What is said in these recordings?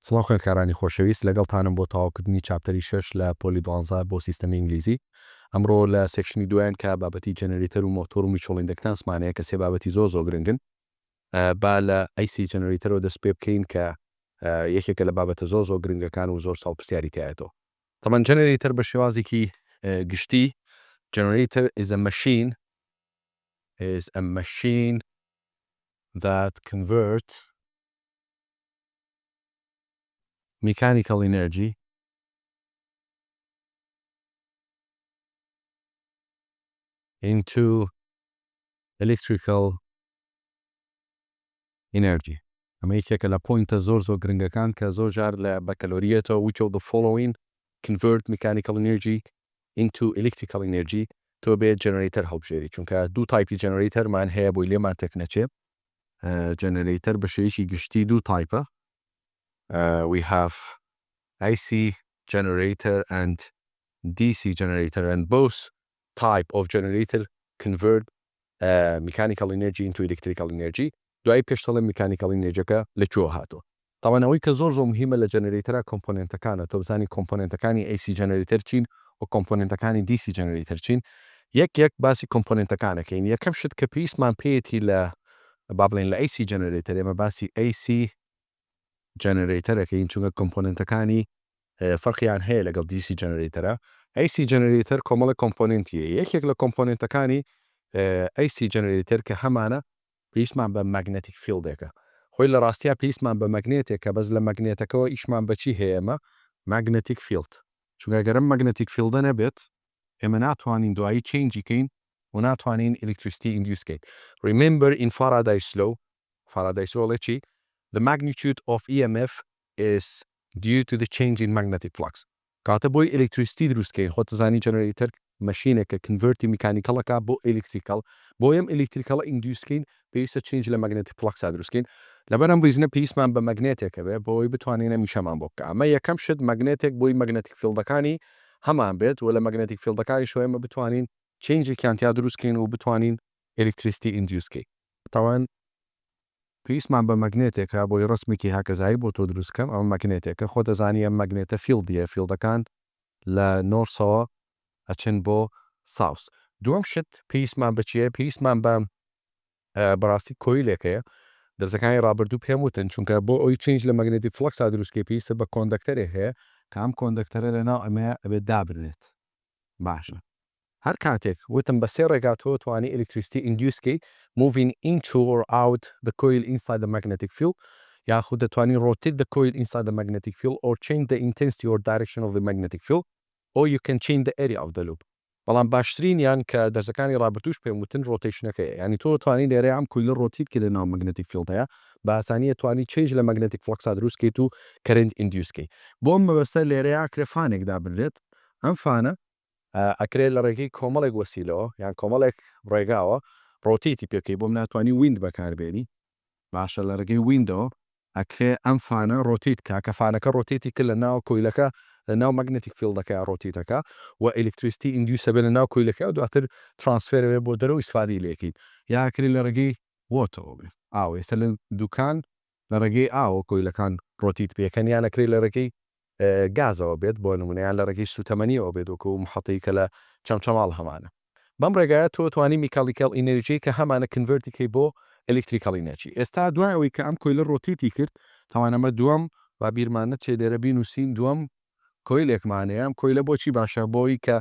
سڵاو خوێندکارانی خۆشەویست لەگەڵتانم بۆ تەواوکردنی چاپتەری 6 لە پۆلی 12 بۆ سیستەمی ئینگلیزی. ئەمڕۆ لە سێکشنی دوایان کە بابەتی جەنەرێتەر و مۆتۆر و میچۆڵیندەکتانسمانەیە کە سێ بابەتی زۆر گرنگن. با لە ئەیسی جەنەرێتەرەوە دەست پێ بکەین کە یەکێکە لە بابەتە زۆر گرنگەکان و زۆر ساڵ پرسیاری تایەتەوە. تەمان جەنەرێتەر بە شێوازێکی گشتی generator is a machine that converts mechanical energy into electrical energy. ئەمە یەکێکە لە پۆینتە زۆر گرنگەکان کە زۆر جار لە بەکەلۆریەتەوە which of the following convert mechanical energy into electrical energy تۆ بێت جەنەرێتەر هەڵبژێری چونکە دوو تایپی جەنەرێتەرمان هەیە بۆی لێمان تێک نەچێت. جەنەرێتەر بە شێوەیەکی گشتی دوو تایپە. We have AC generator and DC generator and both type of generator convert mechanical energy into electrical energy. دوای پێشتەڵێ mechanical energyەکە لەکوێوە هاتووە. تاوان ئەوەی کە زۆر مهمە لە جەنەرێتەرە کۆمپۆنێنتەکانە تۆ بزانی کۆمپۆنێنتەکانی AC جەنەرێتەر چین و کۆمپۆنێنتەکانی DC جەنەرێتەر چین. یەک باسی کۆمپۆنێنتەکانەکەین. یەکەم شت کە پێویستمان پێیەتی لە با بڵێن لە AC جەنەرێتەر ئێمە باسی AC جەنەرێتەرەکەین چونکە کۆمپۆنێنتەکانی فەرقیان هەیە لەگەڵ DC جەنەرێتەرە. AC جەنەرێتەر کۆمەڵە کۆمپۆنێنتیە. یەکێک لە کۆمپۆنێنتەکانی AC جەنەرێتەر کە هەمانە پێویستمان بە ماگنەتیک فیلدێکە. خۆی لە ڕاستیە پێویستمان بە مەگنێتێکە بەس لە مەگنێتەکەەوە ئیشمان بەچی هەیە ئەمە ماگنەتیک فیلد. چونکە گەرم ماگنەتیک فیلدە نەبێت ئێمە ناتوانین دوایی چێنجیکەین و ناتوانین ئلکتریسیتی ئیندیوسکەین. Remember in Faraday's law ئەڵێ چی؟ The magnitude of EMF is due to the change in magnetic flux. کاتە بۆی ئلکتریسیتی دروستکەین خۆ تزانی جەنەرێتەر مەشینێکە کنڤەرتی میکانیکەڵەکە بۆ ئلکتریکال بۆ ئەم ئلکتریکەڵە ئیندیوسکەین پێویستە چێنج لە ماگنەتیک فلەکسا دروستکەین. لەبەر ئەم ریزنە پێویستمان بە مەگنێتێکە بێ بۆی بتوانین ئەمیشەمان بۆ بکە. ئەمە یەکەم شت مەگنێتێک بۆی مەگنەتیک فیلدەکانی هەمان بێت و لە مەگنەتیک فیلدەکانی شۆیمە بتوانین چێنجێکیان تیا دروستکەین و بتوانین ئلکتریسیتی ئیندیوسکەین. تاوان پێویستمان بە مەگنێتێکە بۆی ڕسمێکی هاکەزایی بۆ تۆ دروستکەم ئەم مەگنێتێکە خۆ دەزانی ئەم مەگنێتە فیلدیە فیلدەکان لە نۆرسەوە ئەچن بۆ ساوس. دووەم شت پێویستمان بچیە پێویستمان بە بەڕاستی کۆیلێکەیە دەرزەکانی ڕابردوو پێم وتن چونکە بۆ ئەوی چێنج لە مەگنێتیک فلەکسا دروستکەی پێویستە بە کۆندەکتەرێک هەیە کە ئەم کۆندەکتەرە لەناو ئەمەیە ئەبێت دابرێت. باشە. هەر کاتێک وتم بە سێ ڕێگا تۆ توانی ئلکتریسیتی ئیندیوسکەی moving into or out the coil inside the magnetic field یاخود دەتوانین rotate the coil inside the magnetic field or change the intensity or direction of the magnetic field or you can change the area of the loop. بەڵام باشترینیان کە دەرزەکانی ڕابردووش پێم وتن ڕۆتیشنەکەی ینی تۆ توانی لێرە ئەم کویلە ڕۆتیت کرد لەناو مەگنەتیک فیلدەیە بە ئاسانیە توانی چێنج لە مەگنەتیک فلەکسا دروستکەیت و کەرنت ئیندیوسکەی. بۆ ئەم مەبەستە لێرەیە کرێفانێک دابرێت ئەم فانە ئەکرێت لە ڕێگەی کۆمەڵێک وەسیلەوە یان کۆمەڵێک ڕێگاوە ڕۆتیتی پێکەی بۆم ناتوانانی ویند بەکاربێنی. باشە لە ڕێگەی ویندەوە ئەکرێ ئەم فانە ڕۆتیت کە فانەکە ڕۆتیتی کرد لە ناو کۆیلەکە لە ناو مەگنەتیک فیلدەکە ڕۆتیتەکە و ئلکتریسیتی ئیندیوسە بێت لە ناو کۆیلەکە و دواتر ترانسفێرەوێت بۆ دەرەوە ئیسفادی لێکین یاکرێت لە ڕێگەی وۆتەوە بێت ئاو ئێستا لە دوکان لە ڕێگەی ئاوە کۆیلەکان ڕۆتیت پێکەن یان ئەکرێت لە ڕێگەی گازەوە بێت بۆ نمونەیان لە ڕێگەی سوتەمەنیەوە بێت وەکو محەتەی کە لە چەمچەماڵ هەمانە. بەم ڕێگایە تۆ توانی میکانیکال ئینەرژی کە هەمانە کنڤەرتیکەی بۆ ئلکتریکال ئینەرژی. ئێستا دوای ئەوەی کە ئەم کۆیلە ڕۆتیتی کرد تاوانەمە دووەم با بیرمان نەچێ لێرە بینوسین دووەم کۆیلێکمانەیە ئەم کۆیلە بۆچی باشە بۆی کە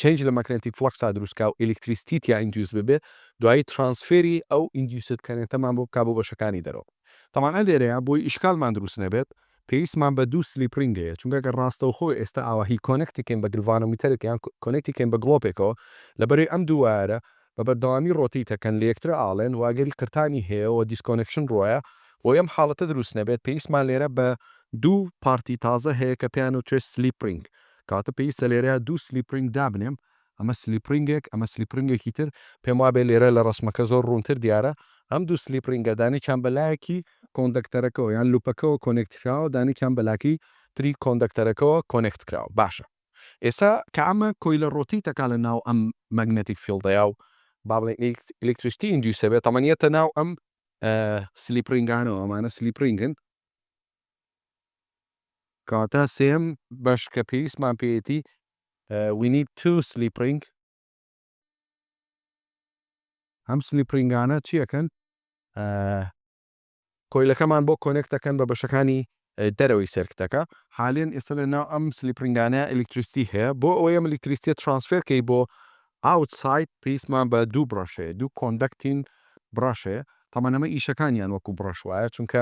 چێنج لە مەگنەتیک فلەکسا دروستکا و ئلکتریسیتی یا ئیندیوس ببێ دوایی ترانسفێری ئەو ئیندیوست کەنێتەمان بۆ بکا بۆ بەشەکانی دەرەوە. تەمانە لێرەیە بۆی ئیشکالمان دروست نەبێت پێویستمان بە دوو سلیپرینگەیە چونکە گە ڕاستەو خۆی ئێستا ئاواهی کۆنێکتیکەین بە گلڤانۆمیتەرێک یان کۆنێکتیکەین بە گڵۆپێکەوە لەبەرەی ئەم دوو وایرە بە بەردەوامی ڕۆتیتەکەن لە یەکتر ئاڵێن واگەری قرتانی هەیە و دیسکۆنێکشن ڕۆیە و ئەم حاڵەتە دروست نەبێت پێویستمان لێرە بە دوو پارتی تازە هەیە کە پێیان وترێت سلیپرینگ کاتە پێویستە لێرەیە دوو سلیپرینگ دابنێم ئەمە سلیپرینگێک ئەمە سلیپرینگێکی تر پێم وابێ لێرە لە ڕسمەکە زۆر ڕوونتر دیارە ئەم دوو سلیپرینگەدانی چیان بەلایەکی کۆندەکتەرەکەەوە یان لوپەکەەوە کۆنێکتراوە دانیان بەلاکی تری کۆندەکتەرەکەەوە کۆنێکت کراوە. باشە ئێستا کە ئەمە کۆیلە ڕۆتیتەکە لە ناو ئەم مەگنەتیک فیلدەیە و با بڵێن ئلکتریسیتی ئیندیوسە بێت ئەمەنیەتە ناو ئەم سلیپرینگانەوە ئەمانە سلیپرینگن کاتە سێم بەش کە پێویستمان پێێتی we need two slip ring ئەم slip ringانە چیەکەن کۆیلەکەمان بۆ کۆنێکت دەکەن بە بەشەکانی دەرەوەی سێرکتەکە حالێن ئێستا لەناو ئەم slip ringانە ئەلکتریسیتی هەیە بۆ ئەوەی ئەم ئەلکتریسیتیە ترانسفێرکەی بۆ outside پێویستمان بە دوو برەشەیە دوو کۆندەکتین برەشەیە تەمان ئەمە ئیشەکانیان وەکو برەش وایە چونکە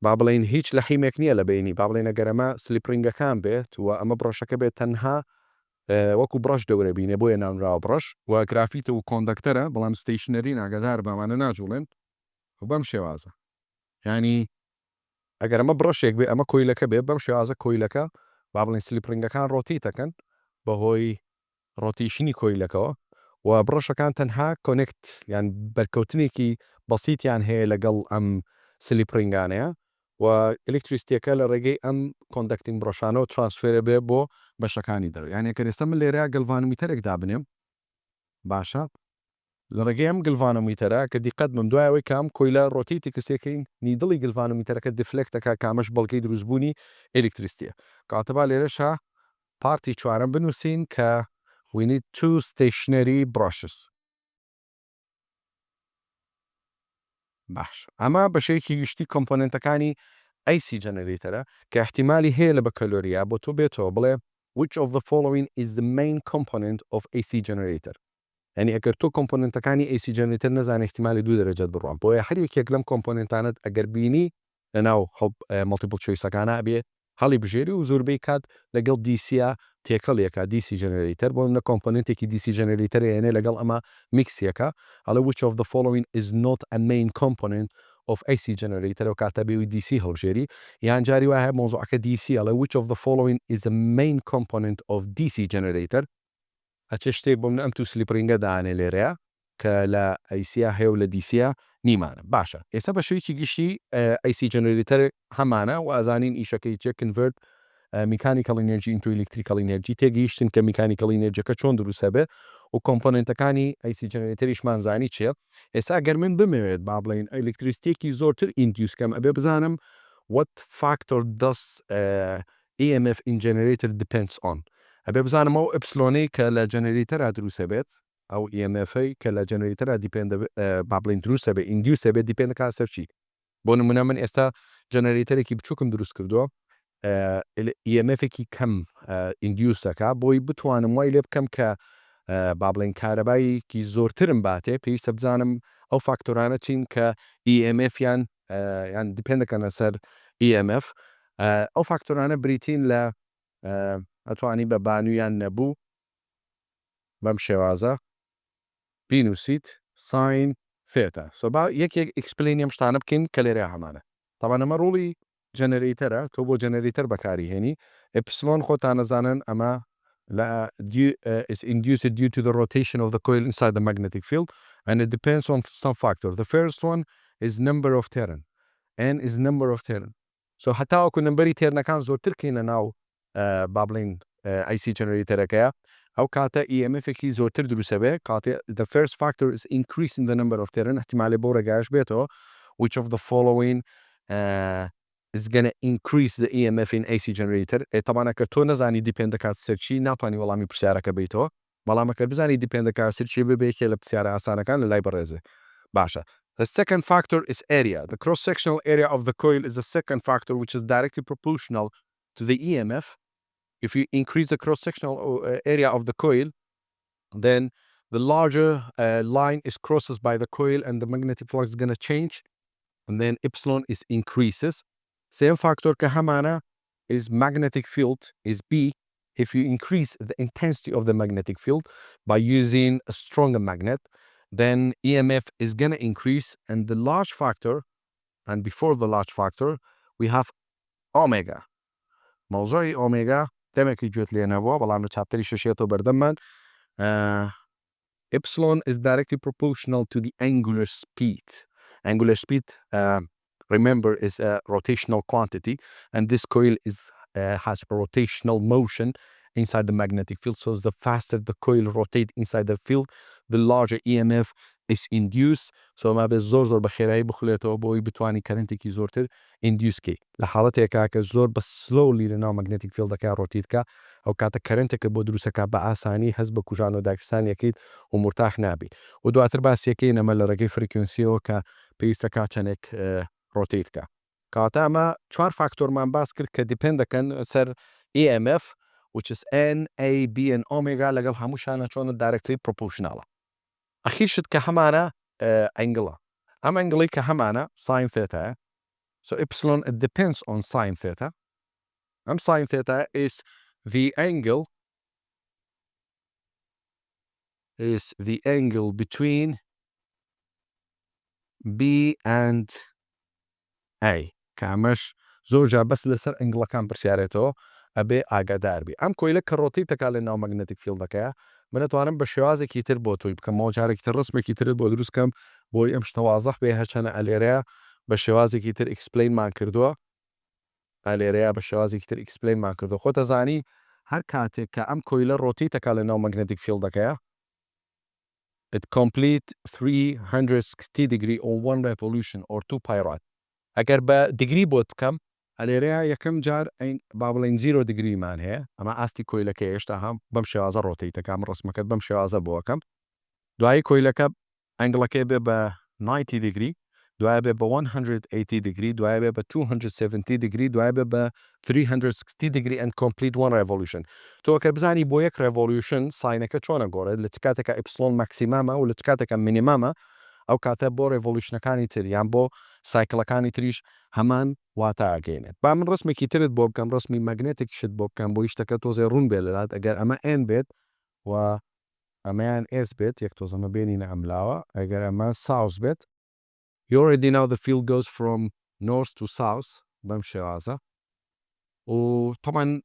با بڵێن هیچ لە حیمێک نییە لە بینی با بڵێن ئەگەر ئەمە slip ringەکان بێت و ئەمە برەشەکە بێت تەنها وەکو برەش دەورە بینێ بۆیە ناونراوە برەش و گرافیتە و کۆندەکتەرە بەڵام ستیشنەری ناگەدار بەمانە ناجوڵێن و بەم شێوازە ینی ئەگەر ئەمە برەشێک بێ ئەمە کۆیلەکە بێت بەم شێوازە کۆیلەکە با بڵێن slip ringەکان ڕۆتیتەکەن بەهۆی ڕۆتیشنی کۆیلەکەەوە و برەشەکان تەنها کۆنێکت یان بەرکەوتنێکی بەسییتیان هەیە لەگەڵ ئەم slip ringانەیە و ئلکتریسیتیەکە لە ڕێگەی ئەم کۆندەکتین برەشانەوە ترانسفێرە بێ بۆ بەشەکانی دەرەوە یانێک کە ئێستا من لێرە گەلڤانۆمیتەرێک دابنێم باشە لە ڕێگەی ئەم گلڤانۆمیتەرە کە دیقەت بم دوایەوەی کام کۆیلە ڕۆتیتی کەسێکەین نیدڵی گلڤانۆمیتەرەکە دفلێکتەکە کامەش بەڵگەی دروستبوونی ئلکتریسیتیە کاتەبا لێرەشە پارتی چوارم بنووسین کە we need two stationary brushes باش ئەمە بەشەیەکی گشتی کۆمپۆننتەکانی AC جەنەرێتەرە کە احتیمالی هەیە لە بەکەلۆریە بۆ تۆ بێتەوە بڵێ which of the following is the main component of AC generator ینی ئەگەر تۆ کۆمپۆننتەکانی AC جەنەرێتەر نەزانێت احتیمالی دوو دەرەجەت بڕوان بۆیە هەر یەکێک لەم کۆمپۆننتانت ئەگەر بینی لەناو مەڵتیپڵ چۆیسەکانە ئەبێ هەڵی بژێری و زۆربەی کات لەگەڵ دیسیە تێکەڵیەکە دیسی جەنەرێتەر بۆ منە کۆمپۆننتێکی دیسی جەنەرێتەر هێنێ لەگەڵ ئەمە میکسیەکە ئەڵە which of the following is not a main component of AC generator و کاتە بێوی دیسی هەڵژێری یان جاری وایە مۆزوعەکە دیسی ئەڵە which of the following is a main component of DC generator ئەچ شتێک بۆ من ئەم تو slip ringە دانێ لێرەیە کە لە ئەیسیا هەیە و لە دیسیە نیمانە باشە ئێستا بە شوێکی گشتی AC جەنەرێتەر هەمانە و ئازانین ئیشەکەی چێ کنڤرت میکانیکەڵ ئینەرژی ئینتو ئلکتریکەڵ ئینەرژی تێگەیشتن کە میکانیکەڵ ئینەرژیەکە چۆن دروستە بێ و کۆمپۆننتەکانی AC جەنەرێتەریشمان زانی چییە ئێستا گەر من بمەوێت با بڵێن ئەلکتریسیتیەکی زۆرتر ئیندیوسکەم ئەبێ بزانم what factor does EMF in generator depends on ئەبێ بزانم ئەو ئەپسلۆنەی کە لە جەنەرێتەرا دروستە بێت ئەو EMFەی کە لە جەنەرێتەرا با بڵێن دروستە بێ ئیندیوسە بێت دیپێندەکە سەرچی بۆ نمونە من ئێستا جەنەرێتەرێکی بچووکم دروست کردووە EMFێکی کەم ئیندیوسەکە بۆی بتوانم وای لێ بکەم کە با بڵێن کارەباییکی زۆرترم باتێ پێویستە بزانم ئەو فاکتۆرانە چین کە EMF یان دیپێندەکەنە سەر EMF ئەو فاکتۆرانە بریتین لە ئەتوانی بە بانویان نەبوو بەم شێوازە بینوسیت ساین فێتە سۆبا یەکێک ئەکسپلینی ئەم شتانە بکەین کە لێرە هەمانە تاوان ئەمە ڕوڵی جەنەرێتەرە تۆ بۆ جەنەرێتەر بەکاری هێنی ئەپسلۆن خۆتان نەزانن ئەمە is induced due to the rotation of the coil inside the magnetic field and it depends on some factor. The first one is number of turn. N is number of turn. So هەتاوەکو نمبەری تێرنەکان زۆرتر کەینە ناو با بڵێن AC جەنەرێتەرەکەیە ئەو کاتە EMFێکی زۆرتر دروستە بێ کاتێ the first factor is increasing the number of turn احتیمالێ بۆ ڕێگایش بێتەوە which of the following is gonna increase the EMF in AC generator طبعا کە تۆ نەزانی دیپێندەکات سەرچی ناتوانانی وەڵامی پرسیارەکە بیتەوە بەڵامەکە بزانی دیپێندەکات سەرچی ببێکێ لە پرسیارە ئاسانەکان لە لای بەڕێزێ باشە The second factor is area. The cross-sectional area of the coil is the second factor which is directly proportional to the EMF. If you increase the cross-sectional area of the coil, then the larger line is crosses by the coil and the magnetic flux is going to change. And then epsilon is increases. Same factor kahamana is magnetic field is B. If you increase the intensity of the magnetic field by using a stronger magnet, then EMF is going to increase. And the large factor, and before the large factor, we have omega. موضوعي omega تمكي جوت لي أنا بوا بالله نشابتري شاشيته بردمان. Epsilon is directly proportional to the angular speed. Angular speed, remember, is a rotational quantity, and this coil has rotational motion inside the magnetic field. So the faster the coil rotates inside the field, the larger EMF is induced سو ما بێت زۆر بە خێرایی بخولێتەوە بۆی بتوانانی کەرنتێکی زۆرتر induceکەی لە حاڵەتێکا کە زۆر بە slowly لە ناو مەگنەتیک فیلدەکە ڕۆتیتکە ئەو کاتە کەرنتێکە بۆ دروستەکە بە ئاسانی هەست بە کوژان و داگستان یەکەیت و مرتاح نابی و دواتر باسیەکەی نەمە لە ڕێگەی فریکوێنسیەوە کە پێویستەکە چەندێک ڕۆتیتکە کەواتە ئەمە 4 فاکتۆرمان باس کرد کە دیپێند دەکەن سەر EMF which is N, A, B and omega لەگەڵ هەمووشانە چۆن directly proportional. أخير شت كهمانة angle. Angle كهمانة sin theta. So epsilon it depends on sin theta. Sin theta is the angle between B and A. كامش زوجة بس لسر angle كان برسيارته أبي ئاگادار بی ئەم کۆیلە کە ڕۆتیتەکە لە ناو مەگنەتیک فیلدەکەیە منەتوانم بە شێوازێکی تر بۆ تۆی بکەم ماوە جارێکی تر ڕسمێکی ترت بۆ دروستکەم بۆی ئەم شتە وازەح بێ هەرچەنە ئەلێرەیە بە شێوازێکی تر ئیکسپلەینمان کردووە ئەلێرەیە بە شێوازێکی تر ئیکسپلەینمان کردو خۆتە زانی هەر کاتێک کە ئەم کۆیلە ڕۆتیتەکە لە ناو مەگنەتیک فیلدەکەیە it complete 360 degree on one revolution or 2 pi rad ئەگەر بە دیگری بۆت بکەم ئەلێرەیە یەکەم جار با بڵێن 0 دیگریمان هەیە ئەمە ئاستی کۆیلەکە هێشتا هەم بەم شێوازە ڕۆتیتەکەم ڕسمەکەت بەم شێوازە بۆەکەم دوایی کۆیلەکە ئەنگڵەکەی بێ بە 90 دیگری دوایە بێ بە 180 دیگری دوایە بێ بە 270 دیگری دوایە بێ بە 360 دیگری and complete one revolution تۆ کە بزانی بۆ یەک revolution ساینەکە چۆنە گۆڕێت لە چ کاتێکە ئیپسلۆن ماکسیمامە و لە چ کاتێکە مینیمامە ئەو کاتە بۆ ڕێڤۆلیوشنەکانی تر یان بۆ سایکلەکانی تریش هەمان واتە ئاگەینێت با من ڕسمێکی ترت بۆ بکەم ڕسمی مەگنێتێک شت بۆ بکەم بۆ شتەکە تۆزێ ڕوون بێ لەلات ئەگەر ئەمە N بێت و ئەمەیان S بێت یەک تۆزەمە بێنینە ئەملاوە ئەگەر ئەمە ساوس بێت you already know the field goes from north to south بەم شێوازە و طبعا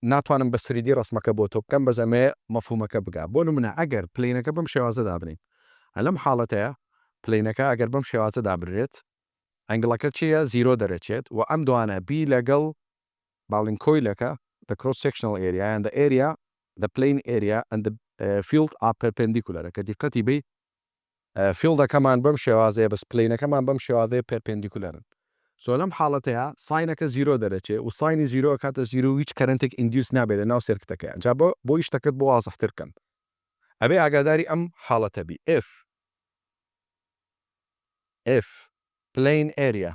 ناتوانم بە سریدی ڕسمەکە بۆ تۆ بکەم بە زەمێ مەفهومەکە بگا بۆ نمونە ئەگەر پلەینەکە بەم شێوازە دابنین لەم حاڵەتەیە پلەینەکە ئەگەر بەم شێوازە دابرێت ئەنگڵەکە چییە 0 دەرەچێت و ئەم دوانە بی لەگەڵ باڵین کۆیلەکە the cross sectional area and the area the plane area and the field are perpendicular کە دیقەتی بی فیلدەکەمان بەم شێوازەیە بەس پلەینەکەمان بەم شێوازەیە پەرپێندیکولەرن سۆ لەم حاڵەتەیە ساینەکە 0 دەرەچێت و ساینی 0 کاتە 0 هیچ کەرنتێک ئیندیوس نابێت لە ناو سێرکتەکەیان جا بۆ شتەکەت بۆ وازەحتر کەم ئەبێ ئاگاداری ئەم حاڵەتە بی if plane area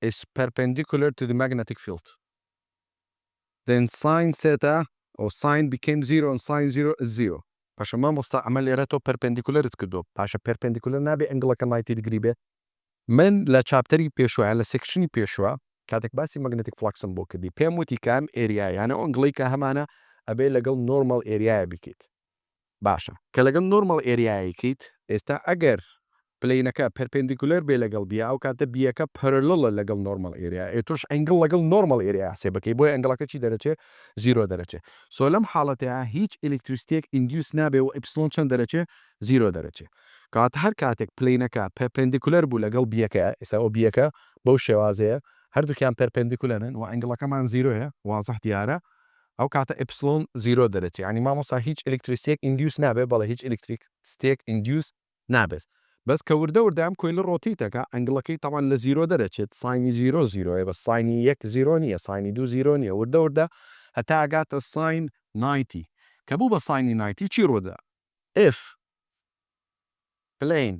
is perpendicular to the magnetic field then sin theta or sin became 0 and sin 0 is 0 پاشە مامۆستا ئەمە لێرە تۆ پەرپێندیکولەرت کردو پاشە پەرپێندیکولەر نابێ ئەنگڵەکە 90 دیگری بێ من لە چاپتەری پێشوە لە سێکشنی پێشوە کاتێک باسی مەگنەتیک فلاکسم بۆ کردی پێم وتی کام ئێریایانە ئەنگڵی کە هەمانە ئەبێ لەگەڵ نۆرمال ئێریایە بکەیت باشە کە لەگەڵ نۆرمال ئێریایەکەیت ئێستا ئەگەر پلەینەکە پەرپێندیکولەر بێ لەگەڵ بیا ئەو کاتە بیەکە پەرلڵە لەگەڵ نۆرمال ئێریا تۆش ئەنگڵ لەگەڵ نۆرمال ئێریا حسێ بکەی بۆی ئەنگڵەکە چی دەرەچێت 0 دەرەچێت سۆ لەم حاڵەتەیە هیچ ئلکتریسیتێک ئیندیوس نابێ و ئیپسلۆن چەند دەرەچێت 0 دەرەچێت کات هەر کاتێک پلەینەکە پەرپێندیکولەر بوو لەگەڵ بیەکە ئێستا ئەو بیەکە بەو شێوازەیە هەردووکیان پەرپێندیکولەرن و ئەنگڵەکەمان 0ەیە وازەح دیارە ئەو کاتە ئیپسلۆن 0 دەرەچێت ینی مامۆستا هیچ ئلکتریسیتێک ئیندیوس نابێت بەڵێ هیچ ئلکتریسیتێک ئیندیوس نابێت بەس کە وردەوردام کۆیلە ڕۆتیتەکە ئەنگڵەکەی تاوان لە 0 دەرەچێت ساینی 0 0 بە ساینی 1 0 نیە ساینی 2 0 نیە وردەوردە هەتا ئەگاتە ساین 90 کە بوو بە ساینی 90 چی ڕۆدا if plane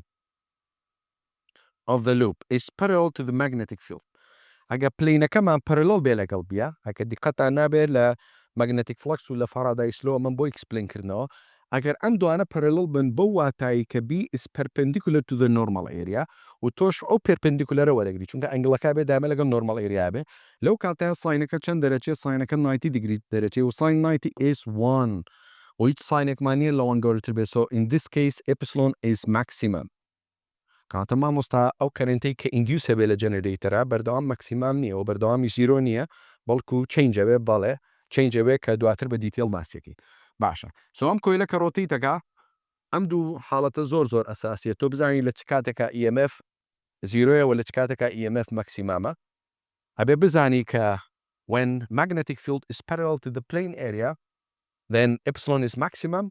of the loop is parallel to the magnetic field ئەگە پلەینەکەمان پەرلۆ بێ لەگەڵ بیا ئەگە دیقەتان نابێت لە مەگنەتیک فلەکس و لە فارادای سلۆ من بۆ ئیکسپلینکردنەوە ئەگەر ئەم دوانە پەرلۆ بن بۆ واتایی کە بی is perpendicular to the normal area و تۆش ئەو پەرپێندیکولەرە وەرەگری چونکە ئەنگڵەکە بێ دامە لەگەڵ نۆرمال ئێریا بێ لەو کاتەیە ساینەکە چەند دەرەچێت ساینەکە 90 دیگری دەرەچێت و ساین 90 is 1 و هیچ ساینێکمان نیە لەوان گەورەتر بێت so in this case epsilon is maximum کاتە مامۆستا ئەو کەرنتەی کە ئیندیوس هەبێت لە جەنەرەیتەرە بەردەوام مەکسیمام نییە و بەردەوامی 0 نییە بەڵکو چینجەوێ بەڵێ چینجەوێ کە دواتر بە دیتێل ماسیەکەی باشە سۆ ئەم کۆیلە کە ڕۆتیتەکە ئەم دوو حاڵەتە زۆر ئەساسیە تۆ بزانین لە چ کاتێکە EMF 0 و لە چ کاتێکە EMF مەکسیمامە ئەبێ بزانی کە when magnetic field is parallel to the plane area then epsilon is maximum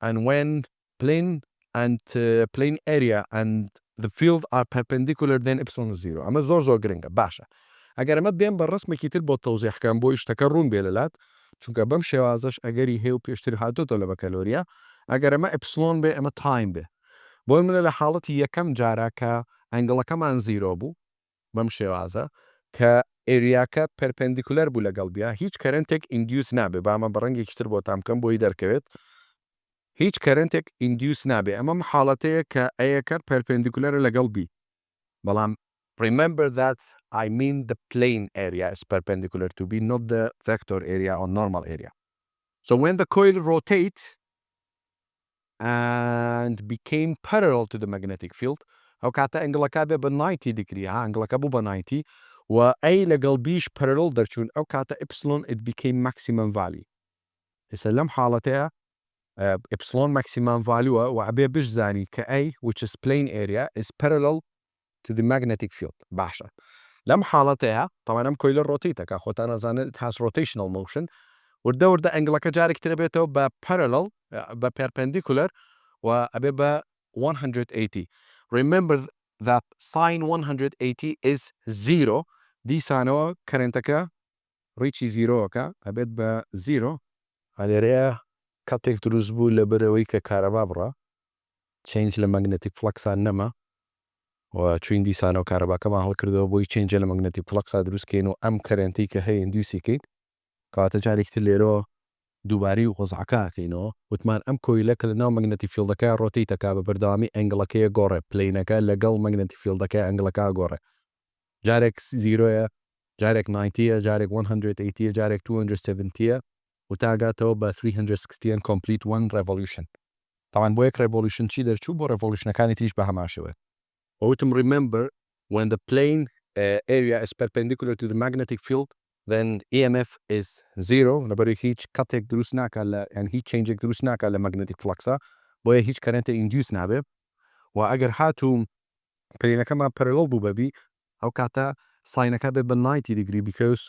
and when plane and plane area and the field are perpendicular then epsilon is 0 ئەمە زۆر گرنگە باشە ئەگەر ئەمە بێن بە ڕسمێکی تر بۆ تەوزیحکەم بۆ شتەکە ڕوون بێ لەلات چونکە بەم شێوازەش ئەگەری هێ و پێشتر هاتوتە لە بەکەلۆریە ئەگەر ئەمە ئەپسلۆن بێ ئەمە تایم بێ بۆ منە لە حاڵەتی یەکەم جارە کە ئەنگڵەکەمان زیرۆ بوو بەم شێوازە کە ئێریاکە پەرپەندیکولەر بوو لەگەڵ بیا هیچ کەرنتێک ئیندیوس نابێ بامە بەڕەنگێکی تر بۆ تامکەم بۆی دەرکەوێت هیچ کەرنتێک ئیندیوس نابێ ئەمەم حاڵەتەیە کە ئەیەکە پەرپەندیکولەرە لەگەڵ بی بەڵام remember that I mean the plane area is perpendicular to B, not the vector area or normal area. So when the coil rotates and became parallel to the magnetic field, أو كاتا أنجلكا ب 90 degree أنجلكا بو ب 90 وأي لقل بيش parallel درشون أو كاتا إبسلون it became maximum value. يسلم حالتها إبسلون maximum value وعبيه بيش زاني كأي which is plane area is parallel to the magnetic field. باشا. لم حالتها طبعا ام كويل روتيتا كاخوت انا زان it has rotational motion والدور ده انجلكا جاري كتربيته ب parallel ب perpendicular وابي ب 180. Remember that sine 180 is 0 دي سانو كرنتكا ريتشي 0 كا ابي ب 0 على ريا كاتيك دروزبو لبرويك كهرباء change the magnetic flux نما وچین دیسانە و کارەباکەمان هەڵکردەوە بۆی چێنجە لە مەگنەتیک فلەکسا دروستکەین و ئەم کەرەنتەی کە هەیە ئیندیوسیکەین کاتە جارێکتر لێرەوە دووباری و وەزعەکەکەینەوە وتمان ئەم کۆیلە کە لە ناو مەگنەتی فیلدەکە ڕۆتیتەکا بە بەردەوامی ئەنگڵەکەیە گۆڕێ پلەینەکە لەگەڵ مەگنەتی فیلدەکەی ئەنگڵەکە گۆڕێ جارێک زیرۆیە جارێک 90 جارێک 180 جارێک 270 و تاگاتەوە بە 360 complete one revolution طبعا بۆ یەک revolution چی دەرچوو بۆ revolutionەکانی تریش بە هەماشەوە وتم remember when the plane area is perpendicular to the magnetic field then EMF is 0 لبرای هیچ کاتێک دروست ناکە لە یان هیچ چێنجێک دروست ناکە لە magnetic flux بۆیە هیچ کەرەنتێ ئیندیوس نابێ و ئەگەر هاتووم پلەینەکەمان parallel بوو بەبی ئەو کاتە ساینەکە بێ بە 90 degree because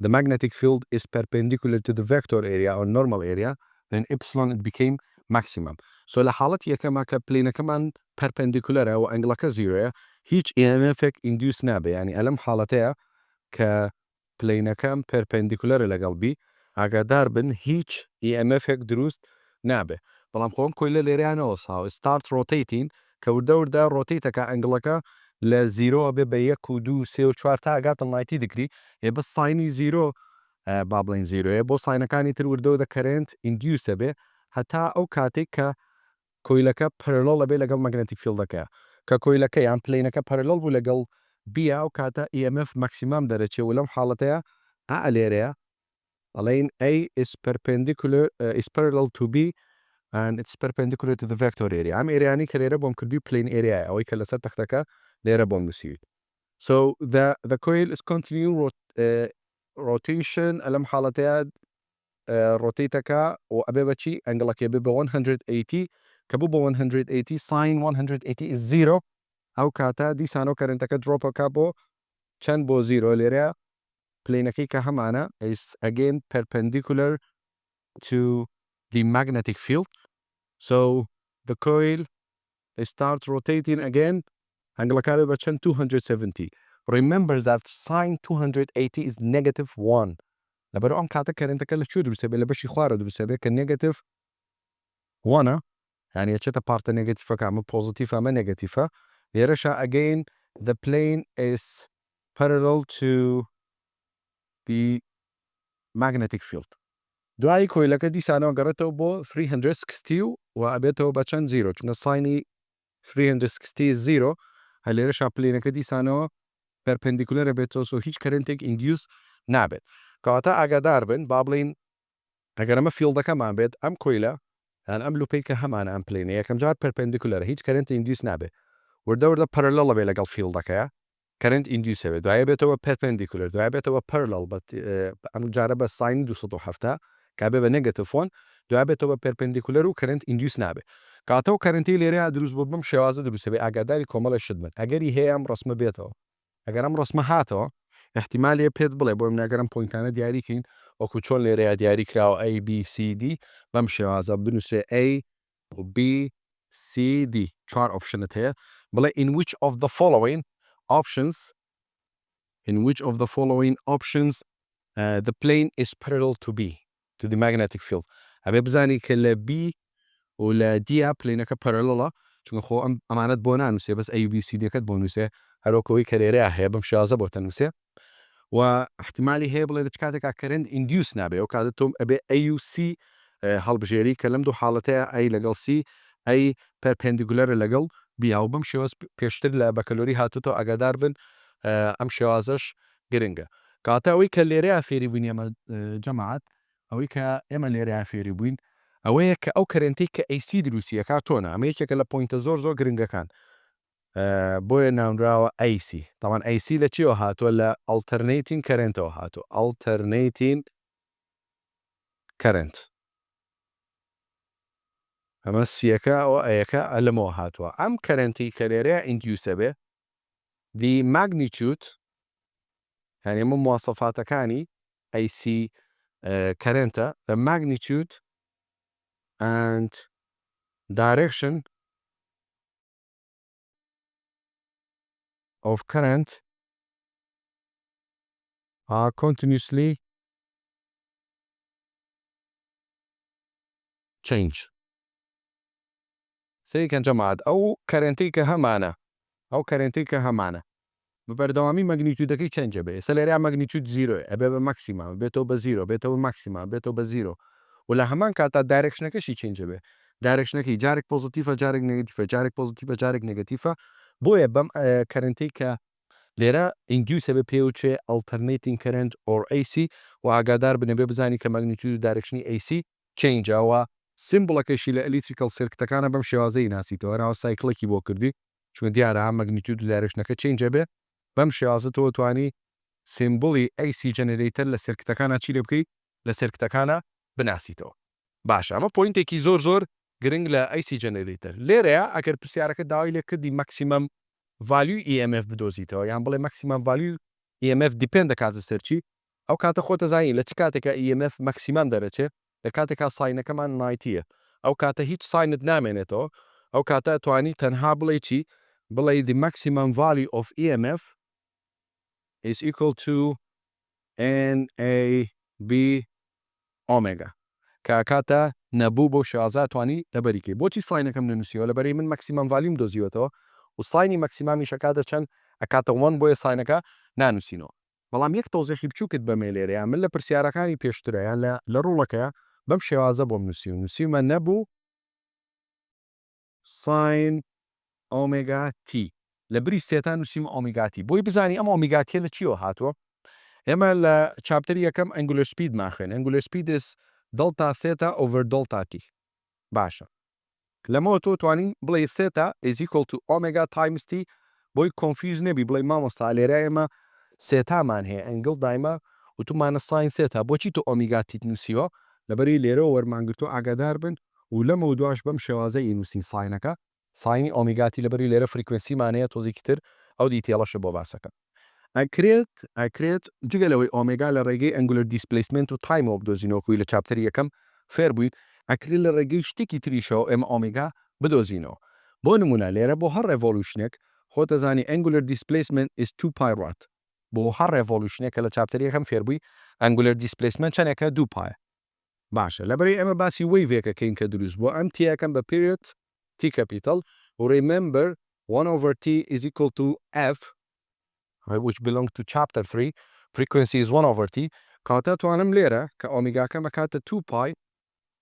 the magnetic field is perpendicular to the vector area or normal area then epsilon it became maximum. So لە حاڵەتی یەکەما کە پلەینەکەمان perpendicular و ئەنگڵەکە زیرۆیە هیچ EMF induce نابێ ینی ئەلەم حاڵەتەیە کە پلەینەکەم perpendicular لەگەڵ بی ئاگادار بن هیچ EMF دروست نابێ بەڵام خۆم کۆیلە لێرەیانەوە ساوە start rotating کە وردەوردا ڕۆتیتەکە ئەنگڵەکە لە 0 بێ بە 1 و 2 3 و 4 تا ئەگاتە 90 degree ێ بە ساینی 0 با بڵین زیرۆیە بۆ ساینەکانی تر وردەوە دەکەرێنت ئیندیوسە بێ هەتا ئەو کاتێک کە کۆیلەکە پەرلۆڵە بێ لەگەڵ مەگنەتیک فیلدەکە کە کۆیلەکە یان پلەینەکە پەرلۆڵ بوو لەگەڵ بیا و کاتە EMF ماکسیمام دەرەچێ و لەم حاڵەتەیە لێرەیە ئەڵێن A is perpendicular is parallel to B and it's perpendicular to the vector area ئەم ئێریانی کە لێرە بۆم کردوی plane area ئەوەی کە لەسەر تەختەکە لێرە بۆم نووسیویت so the coil is continuing rotation ئەلەم حاڵەتەیە ڕۆتیتەکە و ئەبێ بەچی ئەنگڵەکێ بێ بە 180 کە بوو بە 180 ساین 180 is 0 ئەو کاتە دیسانۆ کەرنتەکە درۆپەکە بۆ چەند بۆ 0 لێرە پلەینەکەی کە هەمانە is again perpendicular to the magnetic field so the coil starts rotating again ئەنگڵەکە بێ بە چەند 270 remember that sine 280 is negative 1 لەبەر ئەم کاتە کەرنتەکە لەکوێ دروستە بێ لە بەشی خوارە دروستە بێ کە نێگەتیڤ 1 یعنی ئەچێتە پارتە نێگەتیڤەکە ئەمە پۆزیتیڤ ئەمە نێگەتیڤە لێرەشە again the plane is parallel to the magnetic field دوایی کۆیلەکە دیسانەوە گەڕێتەوە بۆ 360 و ئەبێتەوە بە چەند 0 چونکە ساینی 360 0 هەلێرەشە پلەینەکە دیسانەوە پەرپەندیکولەرە بێتەوە سۆ هیچ کەرنتێک ئیندیوس نابێت کەواتە ئاگادار بن با بڵین ئەگەر ئەمە فیلدەکەمان بێت ئەم کۆیلە یان ئەم لوپەی کە هەمانە ئەم پلەینە یەکەم جار پەرپەندیکولەرە هیچ کەرنت ئیندیوس نابێت وردەوردە پەرلەڵە بێ لەگەڵ فیلدەکەیە کەرنت ئیندیوسە بێت دوایە بێتەوە پەرپەندیکولەر دوایە بێتەوە پەرلەڵ ئەم جارە بە ساین 270 کابێ بە نێگەتیڤ 1 دوای بێتەوە پەرپەندیکولەر و کەرنت ئیندیوس نابێت کاتەوە کەرنتی لێرەیە دروست بۆ بم شێوازە دروستە بێ ئاگاداری کۆمەڵە شت بن ئەگەری هەیە ئەم ڕسمە بێتەوە ئەگەر ئەم ڕسمە هاتەوە احتیمالی پێت بڵێ بۆ مناگەرم پۆینتانە دیاریکەین وەکو چۆن لێرەیە دیاری کراوە A B C D بەم شێوازە بنووسێ A B C D 4 optionات هەیە بڵێ in which of the following options the plane is parallel to the magnetic field ئەبێ بزانی کە لە B و لە D پلێنەکە پەرەڵڵە چونکە خۆ ئەمانەت بۆ نانووسێ بەس ABCDەکەت بۆ نووسێ هەروەکەوەی کە لێرەیە هەیە بەم شێوازە بۆ تەنووسێ و احتیمالی هەیە بڵێ لە چ کاتێکا کەرنت induce نابێ ئەو کاتە تۆم ئەبێ AUC هەڵبژێری کە لەم دوو حاڵەتەیە A لەگەڵ C A پەرپێندیکولەرە لەگەڵ B و بەم شێوەز پێشتر لە بەکەلۆری هاتوتەوە ئاگادار بن ئەم شێوازەش گرنگە کاتە ئەوەی کە لێرەیە فێری بووین ئێمە جەماعەت ئەوەی کە ئێمە لێرەیە فێری بووین ئەوەیە کە ئەو کەرنتەی کە AC دروستیەکە تۆنە ئەمە یەکێکە لە پۆینتە زۆر گرنگەکان بۆیە ناونراوە AC تاوان AC لە چیەوە هاتووە لە alternating currentەوە هاتووە alternating current ئەمە سیەکە ئەوە ئەیەکە لەمەوە هاتووە ئەم کەرنتی کە لێرەیە induce بێ the magnitude هەنێ ئەمە مواصفاتەکانی AC currentە the magnitude and direction of current are continuously change سەریکەن جەماعەت ئەو کەرنتەی کە هەمانە بەبەردەوامی مەگنیتودەکەی چەنجە بێ ئێستا لێرەیە مەگنیتود زیرۆ ئەبێ بە ماکسیمم بێتەوە بە زیرۆ بێتەوە ماکسیمم بێتەوە بە زیرۆ و لە هەمان کاتا دایرکشنەکەشی چەنجە بێ دایرکشنەکەی جارێک پۆزیتیڤە جارێک نێگەتیڤە جارێک پۆزیتیڤە جارێک نێگەتیڤە بۆیە بەم کەرنتەی کە لێرە induce بێ پێوچێ alternating current or AC و ئاگادار بنێ بێ بزانی کە مەگنیتود و دایرکشنی AC چەنجەوە سیمبڵەکەشی لە ئەلیکتریکەل سێرکتەکانە بەم شێوازەی ناسیتەوە راوە سایکڵێکی بۆ کردی چون دیارە مەگنیتود و دایرکشنەکە چەنجە بێ بەم شێوازە تۆ توانی سیمبڵی AC جەنەرەیتەر لە سێرکتەکانە چی لێ بکەیت لە سێرکتەکانە بناسیتەوە باش ئەمە پۆینتێکی زۆر گرنگ لە AC جەنەرەیتەر لێرەیە ئەگەر پرسیارەکە داوای لێ کردی ماکسیمم value EMF بدۆزیتەوە یان بڵێ ماکسیمم value EMF دیپێند دەکاتە سەرچی ئەو کاتە خۆتە زانین لە چ کاتێکە EMF ماکسیمم دەرەچێت لە کاتێکا ساینەکەمان نایتیە ئەو کاتە هیچ ساینت نامێنێتەوە ئەو کاتە توانی تەنها بڵێ چی بڵێ the maximum value of EMF is equal to NAB omega کە کاتە نەبوو بۆ شازا توانی لەبەریکەی بۆچی ساینەکەم ننووسیەوە لەبەری من ماکسیمم ڤالیم دۆزیوەتەوە و ساینی ماکسیمامی شکاتە چەند ئەکاتە 1 بۆیە ساینەکە نانووسینەوە بەڵام یەک تۆزێکی بچووکت بەمێ لێرەیە من لە پرسیارەکانی پێشترەیان لە ڕوڵەکەیە بەم شێوازە بۆم نووسیمە نەبوو ساین ئۆمێگا تی لە بری سێتان نووسیمە ئۆمیگاتی بۆی بزانی ئەم ئۆمیگاتیە لە چیەوە هاتووە ئێمە لە چاپتەری یەکەم ئەنگولەر سپید ماخوێن ئەنگولەر سپیدس دڵتا ثێتا ئۆڤەر دڵتا تی باشە لەمەوە تۆ توانی بڵێ ثێتا is equal to ئۆمێگا تایمز تی بۆی کۆنفیوز نەبی بڵێ مامۆستا لێرە ئێمە سێتامان هەیە ئەنگڵ دایمە و تومانە ساین ثێتا بۆچی تۆ ئۆمیگاتیت نووسیوە لەبەری لێرەوە وەرمانگرتۆ ئاگادار بن و لەمە و دوش بەم شێوازەی نووسین ساینەکە ساینی ئۆمیگاتی لەبەری لێرە فریکوێنسیمانەیە تۆزێکی تر ئەو دیتێڵەشە بۆ باسەکە ئەکرێت جگەلەوەی ئۆمێگا لە ڕێگەی ئەنگولەر دیسپلیسمنت و تایمەوە بدۆزینەوەکوی لە چاپتەری یەکەم فێر بوویت ئەکرێت لە ڕێگەی شتێکی تریشەوە ئێمە ئۆمێگا بدۆزینەوە بۆ نمونە لێرە بۆ هەر ڕێڤۆلوشنێک خۆتە زانی ئەنگولەر دیسپلیسمنت is 2 pi rad بۆ هەر ڕێڤۆلوشنێکە لە چاپتەری یەکەم فێر بووی ئەنگولەر دیسپلیسمنت چەندێکە 2 پایە باشە لەبەری ئەمە باسی وەیڤێکەکەین کە دروست بۆ ئەم تیەکەم بە period T capital و remember 1/T is equal to F which belong to chapter 3 frequency is 1/T کاتە توانم لێرە کە ئۆمیگاکەمە کاتە 2 pi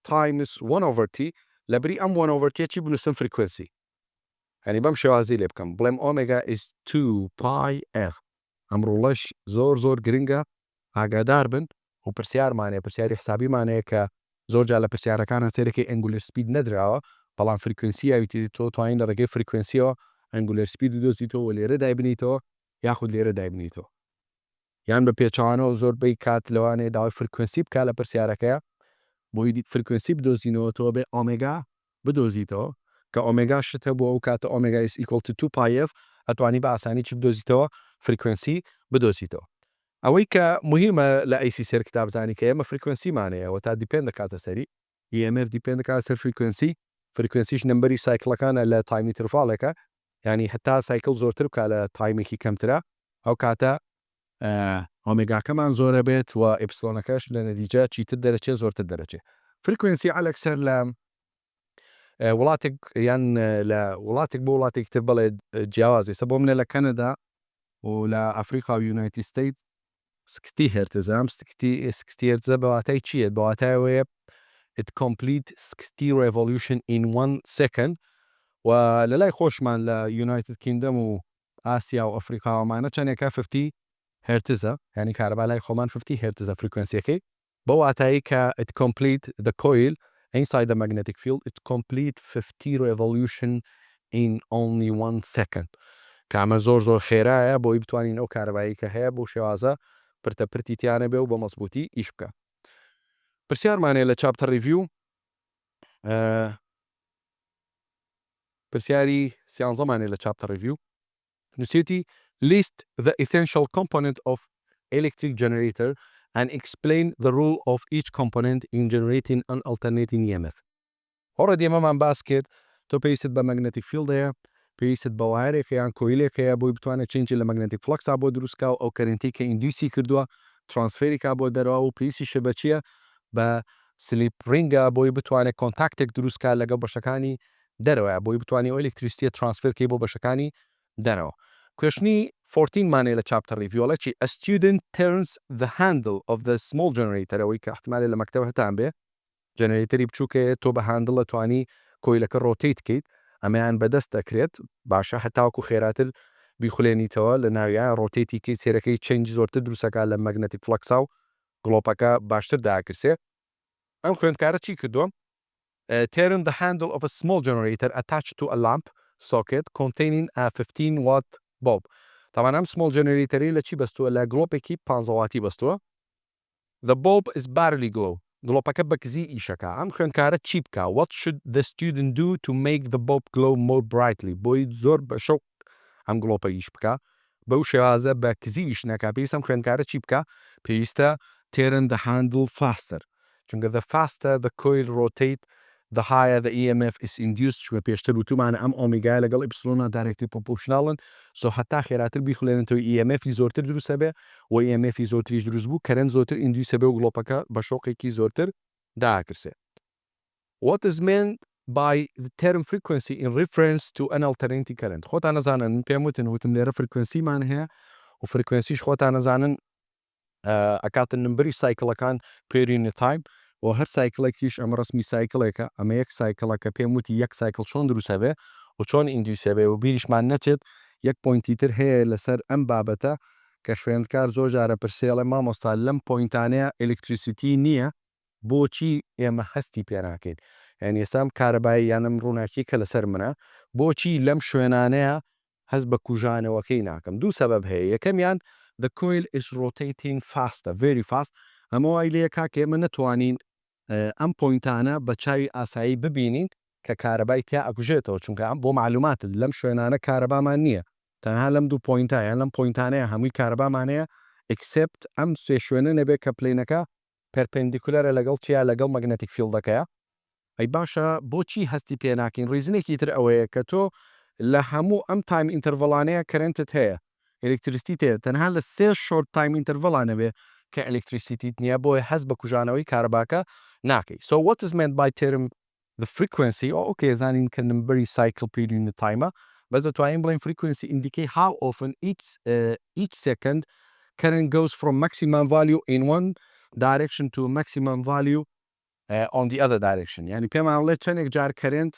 times 1/T لەبری ئەم 1/T چی بنووسم frequency هەنی بەم شێوازی لێ بکەم بڵێم ئۆمێگا is 2 pi F ئەم ڕوڵەش زۆر گرنگە ئاگادار بن و پرسیارمانەیە پرسیاری حسابیمانەیە کە زۆرجار لە پرسیارەکانە سێرەکەی ئەنگولەر سپید نەدراوە بەڵام فریکوێنسی ئەویتی تۆ توانین لە ڕێگەی فریکوێنسیەوە ئەنگولەر سپید دۆزیتەوە لێرە دایبنیتەوە یاخود لێرە دایبنیتەوە یان بە پێچوانەوە زۆربەی کات لەوانەیە داوای فریکوێنسی بکە لە پرسیارەکەیە بۆی فریکوێنسی بدۆزینەوە تۆ بێ ئۆمێگا بدۆزیتەوە کە ئۆمێگا شتە بۆ ئەو کاتە ئۆمێگا is equal to 2 pi F ئەتوانی بە ئاسانی چی بدۆزیتەوە فریکوێنسی بدۆزیتەوە ئەوەی کە مهمە لە ئەیسی سەر کتابزانی کە ئێمە فریکوێنسیمانەیەوە تا دیپێند دەکاتە سەری EMF دیپێند دەکات سەر فریکوێنسی فريكوێنسیش نمبەری سایکلەکانە لە تایم ئینترڤالێکە، یعنی هەتا سایکل زۆرتر بکات لە تایمێکی کەمترە، ئەو کاتە ئۆمێگاکەمان زۆرە بێت و ئیپسلۆنەکەش لە نەتیجە چیتر دەرەچێت زۆرتر دەرەچێت. فریکوێنسی عەلەکسەر لە وڵاتێک یان لە وڵاتێک بۆ وڵاتێک تر بڵێ جیاوازی بۆ منە لە کەنەدا و لە ئەفریقا و یونایتد ستیت 60 هرتزە، ئەم 60 هرتزە بەواتای چییە؟ بەواتایەوەیە it complete 60 revolution in 1 second و لە لای خۆشمان لە یونایتد کینگدەم و ئاسیا و ئەفریقاوەمانە چەندێکە 50 هرتزە، یعنی کارەبا لای خۆمان 50 هرتزە فریکوێنسیەکەی، بە واتایی کە it complete the coil inside the magnetic field it complete 50 revolution in only 1 second. کامە زۆر خێرایە بۆی بتوانین ئەو کارەبایی کە هەیە بۆ شێوازە پرتە پرتی تیانە بێ و بە مەزبوطی ئیش بکە. پرسیارمانەیە لە چاپتە ریڤیو، پرسیاری سیانزەمانێ لە چاپتە ریڤیو نووسێتی list the essential component of electric generator and explain the role of each component in generating an alternating EMF. Already ئەمەمان باس کرد، تۆ پێویستت بە مەگنەتیک فیلدەیە، پێویستت بە وایرێک یان کۆیلێکەیە بۆی بتوانێت چێنجی لە مەگنەتیک فلەکسا بۆ دروستکا و ئەو کەرنتی کە ئیندیوسی کردووە ترانسفێریکا بۆ دەرەوە و پێویستیشە بە چییە؟ بە سلیپ رینگە بۆی بتوانێت کۆنتاکتێک دروستکا لەگەڵ بەشەکانی دەرەوەیە بۆی بتوانێت ئەو ئەلێکتریسیتیە ترانسفێرکەی بۆ بەشەکانی دەرەوە. کوێشنی 14 مانەیە لە چاپتە ریڤیۆڵە چی a student turns the handle of the small generator ئەوەی کە احتمالێ لە مەکتەب هەتان بێ جەنەرێتەری بچووکەیە تۆ بە هاندڵ ئەتوانی کۆیلەکە ڕۆتەیت بکەیت، ئەمەیان بەدەست دەکرێت باشە هەتاوەکو خێراتر بیخولێنیتەوە لە ناویان ڕۆتێتی کەی سێرەکەی چەنجی زۆرتر دروستەکە لە مەگنەتیک فلەکسا و گڵۆپەکە باشتر داکرسێ. ئەم خوێندکارە چی کردووە؟ turn the handle of a small generator attached to a lamp socket containing a 15 watt bulb. طبعا ئەم small generator لە چی بەستووە؟ لە گڵۆپێکی 15 واتی بەستووە. The bulb is barely glow. گڵۆپەکە بەکزی ئیشەکە. ئەم خوێندکارە چی بکە؟ What should the student do to make the bulb glow more brightly؟ بۆی زۆر بە شەوق ئەم گڵۆپە ئیش بکە بەو شێوازە بە کزی ئیش نەکا. پێویستە ئەم خوێندکارە چی بکە؟ پێویستە turn the handle faster. چونکە the faster the coil rotate the higher the EMF is induced. چونکە پێشتر وتومانە ئەم ئۆمیگای لەگەڵ ئیپسلۆنە دایرێکتلی پرۆپۆرشناڵن، سۆ هەتا خێراتر بیخولێنێتەوە EMF زۆرتر دروستە بێ و EMF زۆرتریش دروست بوو کەرەنت زۆرتر ئیندویسە بێ و گڵۆپەکە بە شۆقێکی زۆرتر داکرسێ. What is meant by the term frequency in reference to an alternating current؟ خۆتان نەزانن پێم وتم لێرە فریکوێنسیمان هەیە و فریکوێنسیش خۆتان نەزانن ئەکاتن نمبەری سایکلەکان per unit time و هەر سایکلێکیش ئەمە ڕسمی سایکلێکە، ئەمە یەک سایکلەکە پێم وتی یەک سایکل چۆن دروستە بێ و چۆن ئیندویسە بێ و بیریشمان نەچێت یەک پۆینتی تر هەیە لەسەر ئەم بابەتە کە خوێندکار زۆر جارە پرسێڵێ مامۆستا لەم پۆینتانەیە ئەلێکتریسیتی نییە بۆچی ئێمە هەستی پێ ناکەین؟ یعنی ئێستام کارەبایی یانم ڕووناکی کە لەسەر منە بۆچی لەم شوێنانەیە هەست بە کوژانەوەکەی ناکەم؟ دوو سەبەب هەیە. یەکەمیان the coil is rotating faster, very fast. ئەمە وای لێ کاکە ئێمە نەتوانین ئەم پۆینتانە بە چاوی ئاسایی ببینین کە کارەبای تیا ئەکوژێتەوە، چونکە ئەم بۆ معلوماتت لەم شوێنانە کارەبامان نییە، تەنها لەم دوو پۆینتایان لەم پۆینتانەیە هەمووی کارەبامانەیە ئەکسپت ئەم سێ شوێنە نەبێت کە پلینەکە پەرپێندیکولەرە لەگەڵ چیا لەگەڵ مەگنەتیک فیلدەکەیە. ئەی باشە بۆچی هەستی پێ ناکەین؟ ڕیزنێکی تر ئەوەیە کە تۆ لە هەموو ئەم تایم ئینتەرڤەڵانەیە کەرنتت هەیە، ئەلێکتریسیتیت هەیە، تەنها لە سێ شۆرت تایم ئینتەرڤەڵانە بێ کە ئەلێکتریسیتیت نییە، بۆیە هەست بە کوژانەوەی کارەباکە ناکەی. So what is meant by term the frequency؟ ئۆکێ زانین کە نمبەری cycle per unit time بەس دەتوانین بڵێن frequency indicate how often each second current goes from maximum value in one direction to maximum value on the other direction. یعنی پێمان بڵێ چەندێک جار کەرنت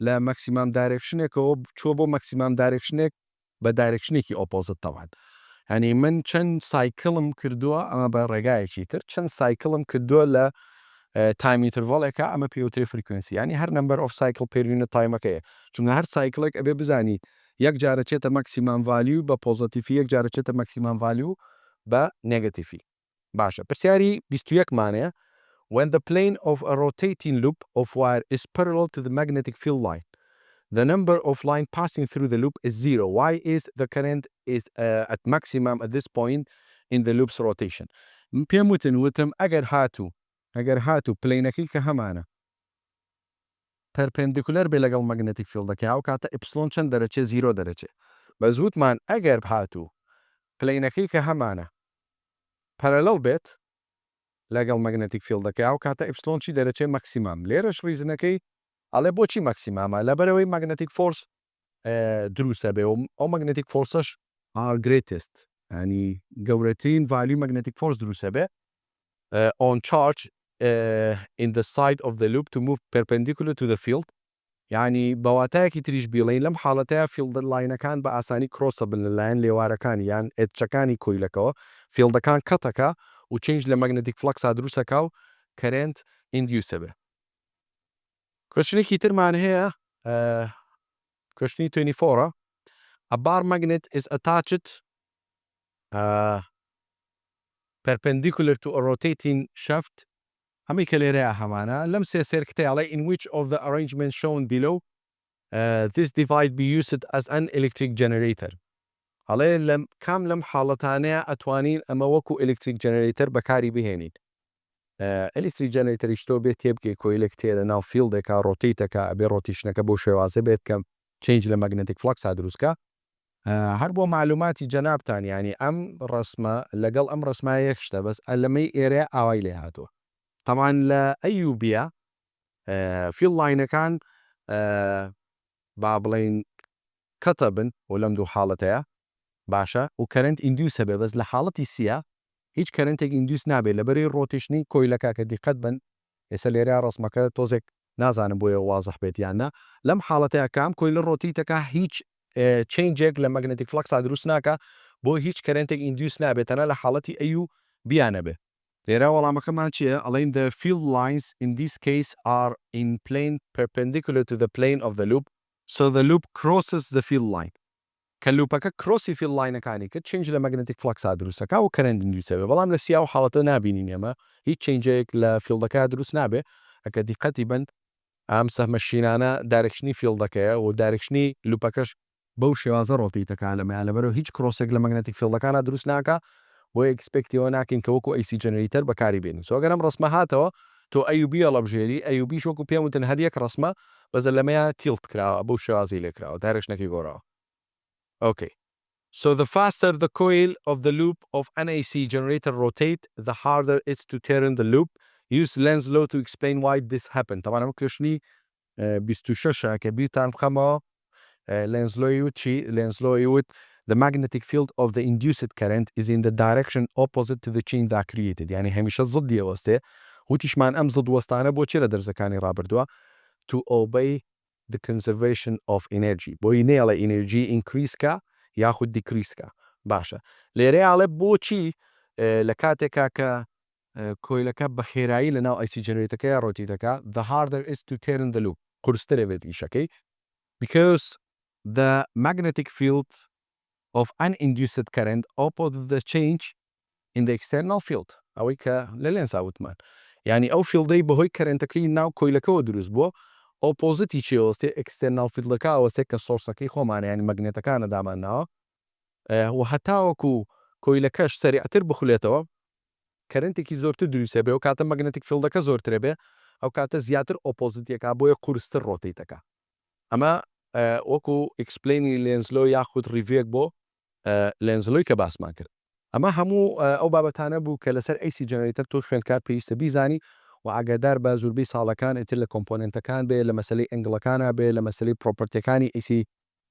لە مەکسیمام دایرێکشنێکەوە چووە بۆ مەکسیمام دایرێکشنێک بە دایرێکشنێکی ئۆپۆزت تەوان. ینی من چەند سایکلم کردووە ئەمە بە ڕێگایەکی تر چەند سایکلم کردووە لە تایمیترڤڵێکە ئەمە پێوتری فریکوێنسی، ینی هەر نمبەر ئۆف سایکل پێرینە تایمەکەیە، چونکە هەر سایکلێک ئەبێ بزانی یەک جارەچێتە مەکسیمام ڤالیو بە پۆزەتیفی، یەک جارەچێتە مەکسیمام ڤالیو بە نێگەتیفی. باشە پرسیاری 21 مانەیە when the plane of a rotating loop of wire is parallel to the magnetic field line. The number of line passing through the loop is 0. Why is the current is at maximum at this point in the loop's rotation? پێم وتم ئەگەر هاتوو پلینەکەی کە هەمانە پەرپێندیکولەر بێ لەگەڵ مەگنەتیک فیڵدەکە ئەو کاتە ئیپسلۆن چەند دەرەچێت 0 دەرەچێت بە زووتمان ئەگەر هاتوو پلەینەکەی کە هەمانە پەرەلەڵ بێت لەگەڵ مەگنەتیک فیڵدەکە ئەو کاتە ئیپسلۆن چی دەرەچێت مەکسیمام لێرەش ریزنەکەی ئەڵێ بۆچی مەکسیمامە لەبەرەوەی مەگنەتیک فۆرس دروستە بێ و ئەو مەگنەتیک فۆرسەش greatest ینی گەورەترین ڤالیوی مەگنەتیک فۆرس دروستە بێ on charge in the side of the loop to move perpendicular to the field یعنی بەواتایەکی تریش بیڵین لەم حاڵەتەیە فیلد لاینەکان بە ئاسانی کرۆسە بن لەلایەن لێوارەکانی یان ئێچەکانی کۆیلەکەەوە فیلدەکان کەتەکە و چنج لە مەگنەتیک فلەکسا دروستەکە و کەرێنت ئیندیوسە بێ کوێشنێکی ترمان هەیە کوێشنی 24 A bar magnet is attached perpendicular to a rotating shaft هەمی کە لێرەیە هەمانە لەم سێ سێرکتەیاڵێ in which of the arrangements shown below this device be used as an electric generator ئەڵێ لەم کام لەم حاڵەتانەیە ئەتوانین ئەمە وەکو electric generator بەکاری بهێنین electric generator تۆ بێت تێبکەی کۆیلێک تێرە ناو فیلدێکا ڕۆتیتەکە ئەبێ ڕۆتیشنەکە بۆ شێوازە بێت کەم چنج لە مەگنەتیک فلەکسا دروستکە هەر بۆ معلوماتی جەنابتان ینی ئەم ڕسمە لەگەڵ ئەم ڕسمای یەکشتە بەس لەمەی ئێرە ئاوای لێ هاتووە تەمان لە ئەیوبیە فیل لاینەکان با بڵین کەتە بن و لەم دوو حاڵەتەیە باشە و کەرنت ئیندیوسە بێ بەس لە حاڵەتی سیە هیچ کەرنتێک ئیندیوس نابێت لەبەری ڕۆتیشنی کۆیلەکە کە دیقەت بن ئێستا لێرە ڕسمەکە تۆزێک نازانم بۆیە وازەح بێت یاننا لەم حاڵەتەیە کام کۆیلە ڕۆتیتەکە هیچ چنجێک لە مەگنەتیک فلەکسا دروست ناکە بۆ هیچ کەرنتێک ئیندیوس نابێتەنە لە حاڵەتی ئەیو بیانە بێ لێرە وەڵامەکەمان چییە ئەڵێن the field lines in this case are in plane perpendicular to the plane of the loop so the loop crosses the field line کە لوپەکە کرۆسی فیل لاینەکانی کرد چنج لە مەگنەتیک فلەکسا دروستەکە و کەرنت ئیندیوسە بێ بەڵام لە سیا و حاڵەتە نابینین ئێمە هیچ چنجێک لە فیلدەکە دروست نابێ ئەکە دیقەتی بن ئەم سەحمەشینانە دارێکشنی فیلدەکەیە و دارێکشنی لوپەکەش بەو شێوازە ڕۆتیتەکە لەمەیان لەبەرەوە هیچ کرۆسێک لە مەگنەتیک فیلدەکانە دروست ناکە بۆ ئەکسپێکتیەوە ناکەین کە وەکو ئەیسی جەنەریتەر بەکاری بێنین سۆگەرم ڕسمە هاتەوە تۆ ئەیوبی هەڵەبژێری ئەیوبی شۆکو پێم وتن هەر یەک ڕسمە بەزە لەمەیە تیلت کراوە بەو شێوازی لێکراوە دارێکشنەکەی گۆڕاوە Okay. So the faster the coil of the loop of an AC generator rotate, the harder it's to turn the loop. Use Lenz law to explain why this happened. طبعا أنا كشني 26 كبيرتان بخمة Lenz law يوتشي Lenz law يوت the magnetic field of the induced current is in the direction opposite to the chain that created. يعني هميشه ضدية وسته وتيش مان أم ضد وسطانة بوشيلا درزكاني رابردوا to obey the conservation of energy. بويني على energy increase كا ياخد decrease كا باشا ليري على بوشي لكاتكا كا كويلكا بخيرائي لناو IC generator كا روتيتكا the harder is to turn the loop كورستري بديش okay because the magnetic field of an induced current opposes the change in the external field أوي كا للين ساوتمان يعني أو فيلدي بهوي كرنتكلي ناو كويلكا ودروس بو opposite چی واسطه external field لکا واسطه که سورسکی خو معنی یعنی مگنتکان دامنا و حتی وکو کویلکش سریعتر بخلیتوا کرنتی کی زورتر دروسه به و کات مگنتیک فیلد کا زورتر به او کات زیاتر opposite یکا بو قرستر روتیتکا اما وکو explaining لينز لو یاخد ریویک بو لينز لو که باس ما کرد اما همو او بابتانه بو که لسر AC generator تو خوێن کار پێویستە بیزانی و ئاگادار بە زوربەی ساڵەکان ئیتر لە کۆمپۆننتەکان بێ لە مەسلەی ئەنگڵەکانە بێ لە مەسلەی پرۆپەرتیەکانی AC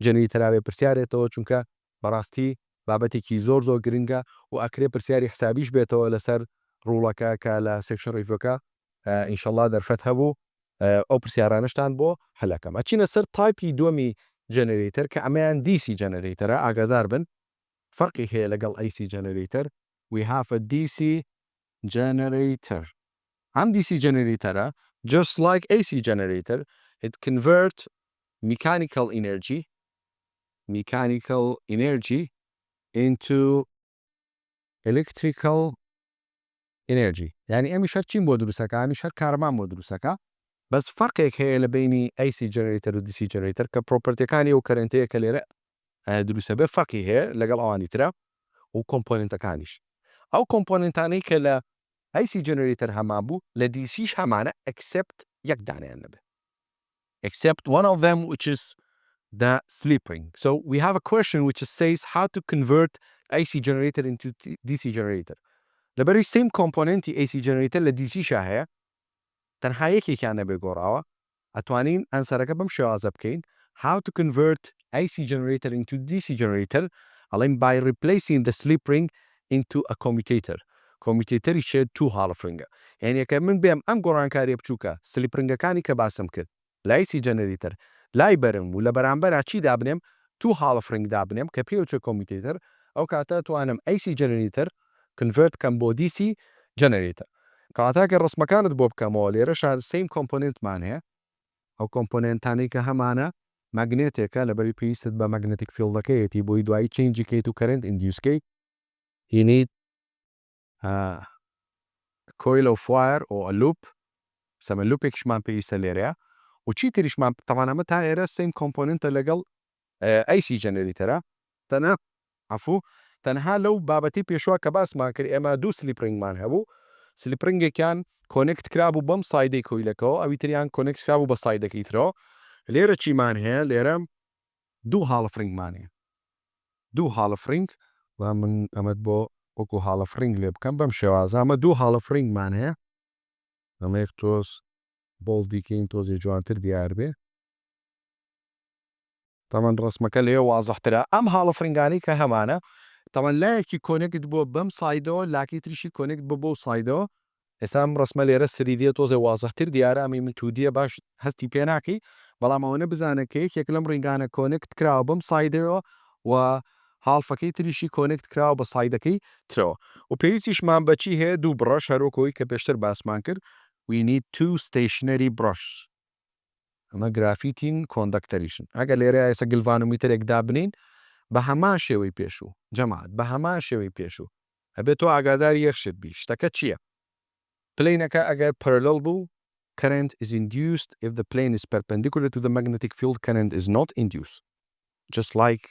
جەنەریتەرا بێ پرسیارێتەوە چونکە بەڕاستی بابەتێکی زۆر گرنگە و ئەکرێ پرسیاری حسابیش بێتەوە لەسەر ڕوڵەکە کە لە سێکشن ڕیڤەکە ئینشەڵڵا دەرفەت هەبوو ئەو پرسیارانشتان بۆ هەلەکەم ئەچینە سەر تایپی دووەمی جەنەریتەر کە ئەمەیان DC جەنەریتەرە ئاگادار بن فەرقی هەیە لەگەڵ AC generator we have a DC generator am DC generator just like AC generator it convert mechanical energy into electrical energy يعني أمي شر چين بۆ دروستەکە ئەمی شەر کارمان بۆ دروستەکە بەس فەرقێک هەیە لە بینی AC generator و DC generator کە پرۆپەرتیەکانی و کەرەنتەیە کە لێرە دروستە بێ فەرقی هەیە لەگەڵ ئەوانی ترە و کۆمپۆننتەکانیش ئەو کۆمپۆننتانەی کە لە AC generator هەمان بوو لە DCش هەمانە except یەک دانیان نەبێ except one of them, which is the slip ring. So we have a question which says how to convert AC generator into DC generator. The very same component AC generator le DC شاهەیە تەنها یەکێکیانە بێگۆڕاوە ئەتوانین ئەنسەرەکە بەم شێوازە بکەین how to convert AC generator into DC generator ئەڵێن by replacing the slip ring into a commutator. کۆمیوتێتەری چێت تو هاڵفرنگە یعنیەکە من بێم ئەم گۆڕانکاریە بچووکە سلیپرنگەکانی کە باسم کرد لای سی جەنەریتەر لای بەرم و لە بەرامبەر چی دابنێم تو هاڵفرنگ دابنێم کە پێوچە کۆمیوتێتەر ئەو کاتە توانم AC جەنەریتەر کنڤرت کەم بۆ DC جەنەریتەر کاتاکە ڕسمەکانت بۆ بکەمەوە لێرە شار سیم کۆمپۆننتمان هەیە ئەو کۆمپۆننتانەی کە هەمانە ماگنێتێکە لەبەری پێویستت بە ماگنێتیک فیڵدەکەیەتی بۆی دوایی چینجی کەیت و کەرنت ئیندیوسکەی you need a coil of wire or a loop سەمە لوپێکشمان پێویستە لێرەیە و چی تریشمان تەوانەمە تا ئێرە سیم کۆمپۆننتە لەگەڵ AC جەنەریتەرە تەنها لەو بابەتی پێشوا کە باسمان کرد ئێمە دوو سلیپرنگمان هەبوو سلیپرنگێکیان کۆنێکت کرابوو بەم سایدەی کۆیلەکەەوە ئەوی تریان کۆنێکت کرابوو بە سایدەکەی ترەوە لێرە چیمان هەیە لێرە دوو هاڵفرنگمان هەیە دوو هاڵفرنگ و من ئەمەد بۆ وەکو هاڵفرنگ لێ بکەم بەم شێوازە ئەمە دوو هاڵفرنگمان هەیە ئەمەیەک تۆز بۆڵدیکەین تۆزی جوانتر دیار بێ تەمەەن ڕسمەکە لێ وازەحترە ئەم هاڵفرنگانی کە هەمانە تەمەەن لایەکی کۆنێکت بۆ بەم سایدەوە لاکی تریشی کۆنێکت بۆ بۆ سایدەوە ئێستا ئەم ڕسمە لێرە سریدیە تۆزێ وازەحتر دیارە ئەمی من تودیە باش هەستی پێ ناکەی بەڵام ئەوەنە بزانە کە یەکێک لەم ڕنگانە کۆنێکت کراوە بەم سایدەوە و هاڵفەکەی تریشی کۆنێکت کراوە بە سایدەکەی ترەوە و پێویستیشمان بەچی هەیە دوو بڕەش هەروەکەوەی کە پێشتر باسمان کرد we need two stationary brushes ئەمە گرافیتین کۆندەکتەریشن ئەگە لێرە ئێستا گلڤانۆمیترێک دابنین بە هەمان شێوەی پێشوو جەماعەت بە هەمان شێوەی پێشوو ئەبێت تۆ ئاگاداری یەخشت بی شتەکە چییە پلینەکە ئەگەر parallel بوو current is induced if the plane is perpendicular to the magnetic field current is not induced just like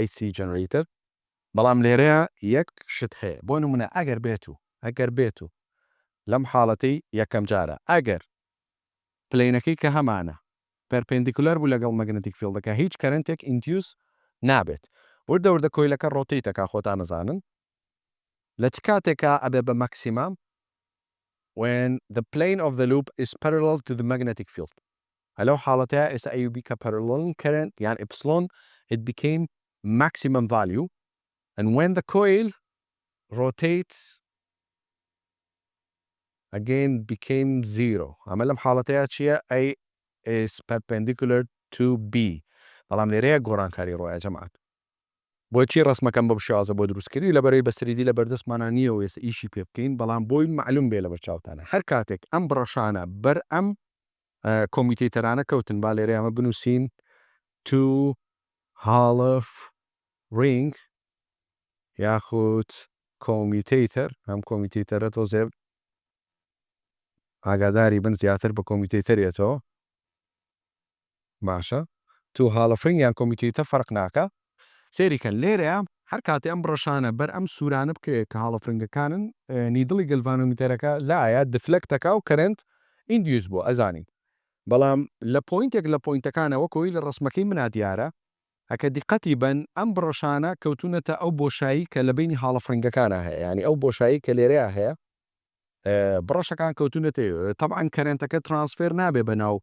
AC generator بەڵام لێرەیە یەک شت هەیە بۆ نمونە ئەگەر بێتو لەم حاڵەتی یەکەم جارە ئەگەر پلینەکەی کە هەمانە پەرپێندیکولەر بوو لەگەڵ مەگنەتیک فیڵدەکە هیچ کەرنتێک ئیندیوس نابێت وردە کۆیلەکە ڕۆتیتەکە خۆتان نەزانن لە چ کاتێکە ئەبێ بە مەکسیمام when the plane of the loop is parallel to the magnetic field هەلەو حاڵەتەیە ئێستا ئەیوبی کە parallel current یان epsilon it became maximum value and when the coil rotates again became zero ئەمە لەم حاڵەتەیە چییە A is perpendicular to B بەڵام لێرەیە گۆڕانکاری ڕۆیە جەماعەت بۆچی ڕسمەکەم بەم شێوازە بۆ دروستکردی لەبەرەی بەسریدی لە بەردەستمانە نییەوە ئێستا ئیشی پێ بکەین بەڵام بۆی معلوم بێ لە بەرچاوتانە هەر کاتێک ئەم بڕەشانە بەر ئەم کۆمیوتێتەرانە کەوتن با لێرە ئەمە بنووسین to half ring یاخود کۆمیوتێتەر ئەم کۆمیوتێتەرە تۆزێ ئاگاداری بن زیاتر بە کۆمیوتێتەرێتەوە باشە تو هاڵەفرنگ یان کۆمیوتێتە فەرق ناکە سێریکە لێرەیە هەر کاتێ ئەم بڕەشانە بەر ئەم سوورانە بکرێت کە هاڵەفرنگەکانن نیدڵی گلڤانۆمیتەرەکە لایە دفلەکتەکە و کەرنت ئیندیوس بووە ئەزانین بەڵام لە پۆینتێک لە پۆینتەکانەوە کۆی لە ڕسمەکەی منا دیارە ئەکە دیقەتی بن ئەم بڕەشانە کەوتونەتە ئەو بۆشایی کە لە بینی هاڵەفرنگەکانە هەیە ینی ئەو بۆشایی کە لێرەیە هەیە بڕەشەکان کەوتونەتە تەبعاً کەرنتەکە ترانسفێر نابێ بەناو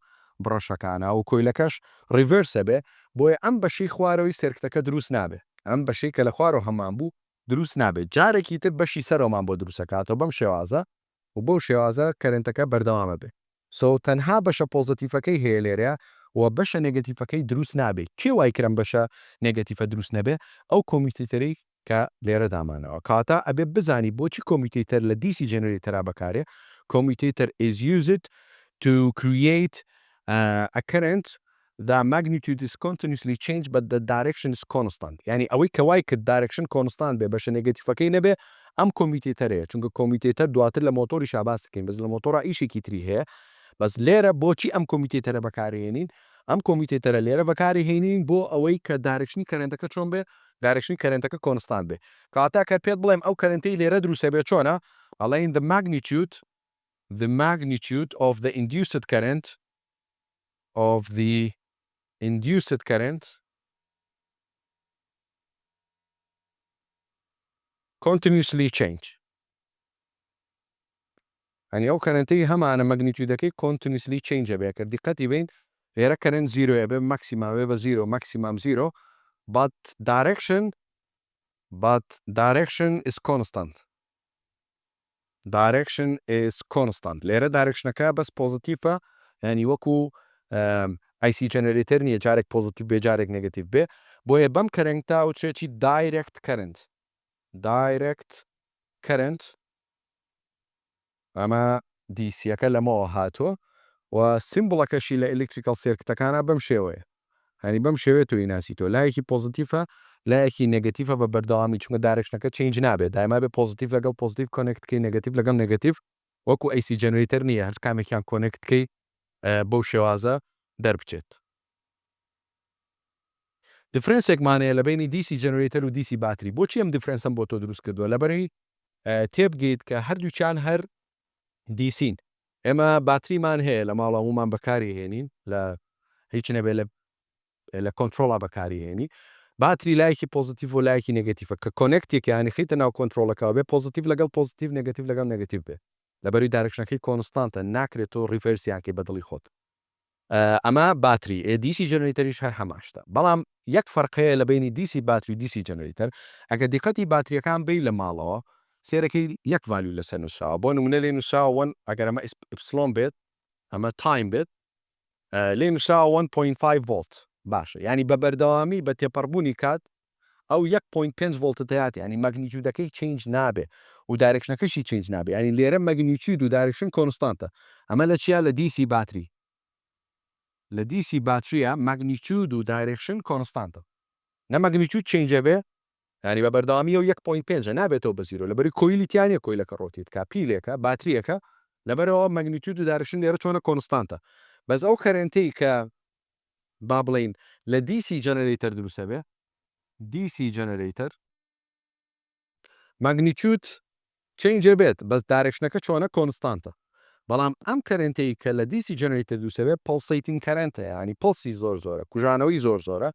بڕەشەکانە و کۆیلەکەش ریڤرسە بێ بۆیە ئەم بەشی خوارەوەی سێرکتەکە دروست نابێ ئەم بەشی کە لە خوارەوە هەمان بوو دروست نابێت جارێکی تر بەشی سەرۆمان بۆ دروستەکاتەوە بەم شێوازە و بۆ شێوازە کەرنتەکە بەردەوامە بێ تەنها بەشە پۆزتیفەکەی هەیە لێرەیە و بەشە نێگەتیفەکەی دروست نابێت کێ وای کرم بەشە نێگەتیفە دروست نەبێ ئەو کۆمیوتێتەری کە لێرە دامانەوە کاتە ئەبێ بزانی بۆچی کۆمیوتێتەر لە DC جەنەرێتەرا بەکارێ کۆمیوتێتەر is used to create a current the magnitude is continuously changed but the direction is constant یعنی ئەوەی کەوای کرد direction constant بێ بەشە نێگەتیفەکەی نەبێ ئەم کۆمیوتێتەرەیە چونکە کۆمیوتێتەر دواتر لە مۆتۆری شاباسەکەین بەس لە مۆتۆرە ئیشێکی تری هەیە بەس لێرە بۆچی ئەم کۆمیوتێتەرە بەکارهێنین ئەم کۆمیوتێتەرە لێرە بەکارهێنین بۆ ئەوەی کە دارێکشنی کەرنتەکە چۆن بێ دارێکشنی کەرنتەکە کۆنستان بێ کاتا کە پێت بڵێم ئەو کەرنتەی لێرە دروستە بێ چۆنە ئەڵێن the magnitude of the induced current of the induced current continuously change. يعني ئەو کەرەنتەی هەمانە مەگنیتیودەکەی continuously change ئەبێ کە دیقەتی بین لێرە کەرەنت 0 ئەبێ ماکسیمم ئەبێ بە 0 ماکسیمم 0 but direction is constant. Direction is constant. لێرە دایرکشنەکە بەس پۆزیتیڤە ینی وەکو IC جەنەرێتەر نییە جارێک پۆزیتیڤ بێ جارێک نێگەتیڤ بێ بۆیە بەم کەرەنتە وترێکی direct current ئەمە دیسیەکە لەمەوە هاتووە و سیمبڵەکەشی لە ئەلکتریکال سێرکتەکانە بەم شێوەیە هەنی بەم شێوێت و ئیناسیتۆ لایەکی پۆزیتیڤە لایەکی نێگەتیڤە بە بەردەوامی چونکە دایرکشنەکە چینج نابێت دایما بێ پۆزیتیڤ لەگەڵ پۆزیتیڤ کۆنێکتکەی نێگەتیڤ لەگەڵ نێگەتیڤ وەکو AC جەنەرێتەر نییە هەر کامێکیان کۆنێکتکەی بەو شێوازە دەربچێت. دیفرەنسێکمانەیە لە بینی DC جەنەرێتەر و DC باتری بۆچی ئەم دیفرەنسم بۆ تۆ دروست کردووە لەبەرەوەی تێبگەیت کە هەردووچیان هەر دیسین ئێمە باتریمان هەیە لە ماڵە هەمومان بەکاری هێنین لە هیچ نەبێ لە کۆنتترۆڵا بەکاری هێنی باتری لایەکی پۆزیتیڤ و لایەکی نێگەتیڤە کە کۆنێکتێکیانی خیتە ناو کۆنتترۆلەکەەوە بێ پۆزیتیڤ لەگەڵ پۆزیتیڤ نێگەتیڤ لەگەڵ نێگەتیڤ بێ لەبەری دایرکشنەکەی کۆنستانتە ناکرێتەوە ریڤەرسیانکەی بەدڵی خۆت ئەمە باتری DC جەنەرێتەریش هەر هەماشتە بەڵام یەک فەرقەیە لە بینی DC باتری و DC جەنەرێتەر ئەگە دیقەتی باتریەکان بی لە ماڵەوە سێرەکەی یەک ڤالیو لەسەر نووسراوە بۆ نمونە لێ نووسراوە ئەگەر ئەمە ئیپسلۆن بێت ئەمە تایم بێت لێ نووسراوە 1.5 ڤۆڵت باشە ینی بە بەردەوامی بە تێپەڕبوونی کات ئەو 1.5 ڤۆڵتت هەیە ینی ماگنیتیودەکەی چینج نابێ و دایرکشنەکەشی چینج نابێ ینی لێرە ماگنیتیود و دایرکشن کۆنستانتە ئەمە لە چیا لە DC باتری لە DC باتریە ماگنیتیود و دایرکشن کۆنستانتە نە ماگنیتیود چینجە بێ ینی بە بەردەوامی و 1.5 نابێتەوە بە زیرۆ لەبەری کۆیلیتیانە کۆیلەکە ڕۆتیت کا پیلێکە باتریەکە لەبەرەوە ماگنیتیود و دایرکشن لێرە چۆنە کۆنستانتە بەس ئەو کەرەنتەی کە با بڵین لە DC جەنەرێتەر دروستە بێ DC جەنەرێتەر ماگنیتیود چینجە بێت بەس دایرکشنەکە چۆنە کۆنستانتە بەڵام ئەم کەرەنتەی کە لە DC جەنەرێتەر دروستە بێ پڵسیتین کەرەنتە ینی پڵسی زۆرە کوژانەوەی زۆرە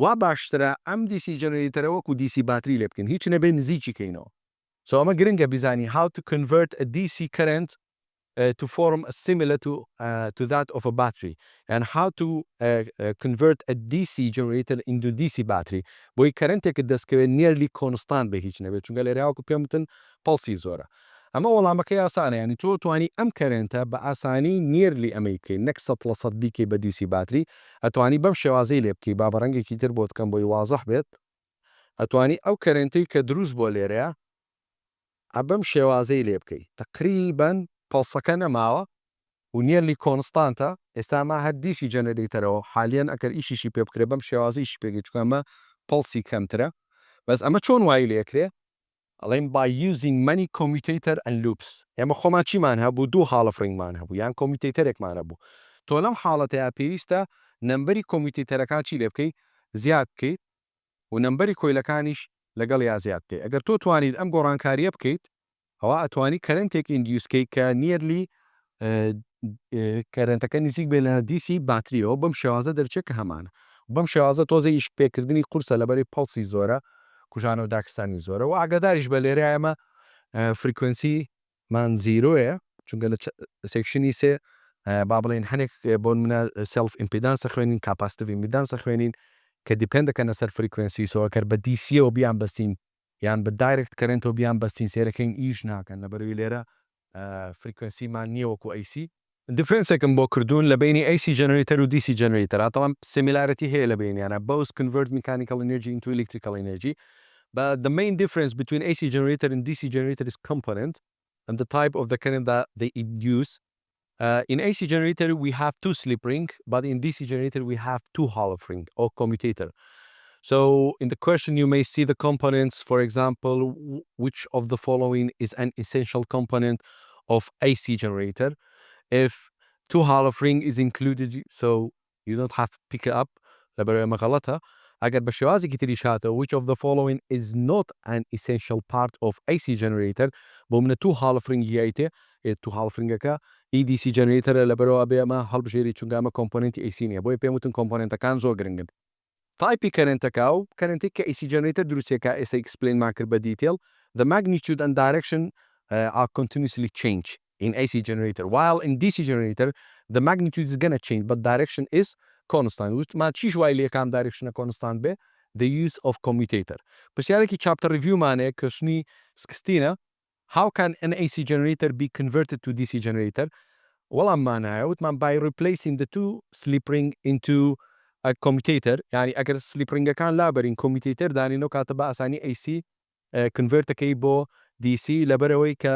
وا باشترە ئەم DC جەنەرێتەرە وەکو DC باتری لێ بکەین هیچ نەبێ نزیکی کەینەوە سو ئەمە گرنگە بیزانی how to convert a DC current to form similar to that of a battery and how to convert a DC generator into DC battery بۆی کەرەنتێکت دەستکەوێت nearly constant بە هیچ نەبێت چونکە لێراوەکو پێم وتن پڵسی زۆرە ئەمە وەڵامەکەی ئاسانە ینی تۆ توانی ئەم کەرەنتە بە ئاسانی nearly ئەمەیکەی نەک 100% بیکەی بە DC باتری ئەتوانی بەم شێوازەی لێ بکەی با بەڕەنگێکی تر بۆ بکەم بۆی وازەح بێت ئەتوانی ئەو کەرەنتەی کە دروست بۆ لێرەیە بەم شێوازەی لێ بکەی تقریبەن پڵسەکە نەماوە و nearly کۆنستانتە ئێستا ما هەر DC جەنەرێتەرەوە حالیان ئەگەر ئیشیشی پێ بکرێ بەم شێوازەیشی پێگەی چونکە ئەمە پڵسی کەمترە بەس ئەمە چۆن وای لێکرێ ئەڵێن by using many commutator and loops ئێمە خۆمان چیمان هەبوو دوو حاڵە فرنگمان هەبوو یان کۆمیتەیتەرێکمان هەبوو تۆ لەم حاڵەتەیە پێویستە نەمبەری کۆمیتەیتەرەکان چی لێ بکەیت زیاد بکەیت و نەمبەری کۆیلەکانیش لەگەڵ یا زیاد بکەیت ئەگەر تۆ توانیت ئەم گۆڕانکاریە بکەیت ئەوە ئەتوانی کەرەنتێک ئیندیوسکەی کە nearly کەرەنتەکە نزیک بێ لە DC باتریەوە بەم شێوازە دەرچێت کە هەمانە بەم شێوازە تۆزە ئیش پێکردنی قورسە لەبەری پڵسی زۆرە کوژانە و داکستانی زۆرە و ئاگاداریش بە لێرە ئەمە فریکوێنسیمان زیرۆیە چونکە لە سێکشنی سێ با بڵێن هەنێک بۆ منە سلف ئیمپیدانسە خوێنین کاپاسیتیڤ ئیمپیدانسە خوێنین کە دیپێندەکەنە سەر فریکوێنسی سۆکەر بە دیسیەوە بیان بەستین یان بە دایرکت کەرنتەوە بیان بەستین سێرەکەین ئیش ناکەن لەبەروی لێرە فریکوێنسیمان نییە وەکو AC دیفرەنسێکم بۆ کردوون لە بینی AC جەنەرێتەر و DC جەنەرێتەر ئەتەڵام سیمیلارەتی هەیە لە بینیانە both convert mechanical energy into electrical energy but the main difference between AC generator and DC generator is component and the type of the current that they induce. In AC generator we have two slip ring but in DC generator we have two hollow ring or commutator. So in the question you may see the components, for example, which of the following is an essential component of AC generator. If two hollow ring is included, so you don't have to pick it up لبرای مغلطة ئەگەر بە شێوازێکی تریش هاتەوە which of the following is not an essential part of AC generator بۆ منە تو هاڵفرنگی ئەیتێ تو هاڵفرنگەکە EDC جەنێتەرە لەبەرەوە بێ ئەمە هەڵبژێری چونکە ئەمە کۆمپۆننتی AC نیە بۆیە پێم وتن کۆمپۆننتەکان زۆر گرنگن. تایپی کەرنتەکە و کەرنتی کە AC جەنێتەر دروستێکە ئێستا explainمان کرد بە دیتیل the magnitude and direction are continuously change in AC generator while in DC generator the magnitude is gonna change but direction is constant وتمان چیش وای لێکام directionە constant بێ the use of commutator پرسیارێکی chapter reviewمانەیە کەشنی 16 how can an AC generator be converted to DC generator وەڵاممانایە وتمان by replacing the two slip ring into a commutator یعنی ئەگەر سلیپرنگەکان لابەرین کۆمیتیتر دانینەوە کاتە بە ئاسانی AC کنڤرتەکەی بۆ DC لەبەرەوەی کە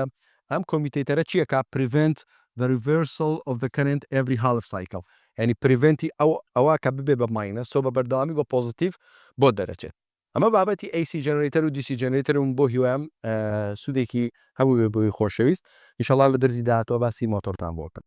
ئەم کۆمیتیتەرە چیەکە prevent the reversal of the current every half cycle ینی پریڤنتی ئەوە کە ببێ بە ماینەس سۆ بە بەردەوامی بە پۆزیتیڤ بۆ دەرەچێت ئەمە بابەتی AC جەنێتەر و DC جەنێتەرم بۆ هیوام سوودێکی هەبوو بۆی خۆشەویست ئینشەڵا لە دەرزی داهاتوە باسی مۆتۆرتان بۆ بکەم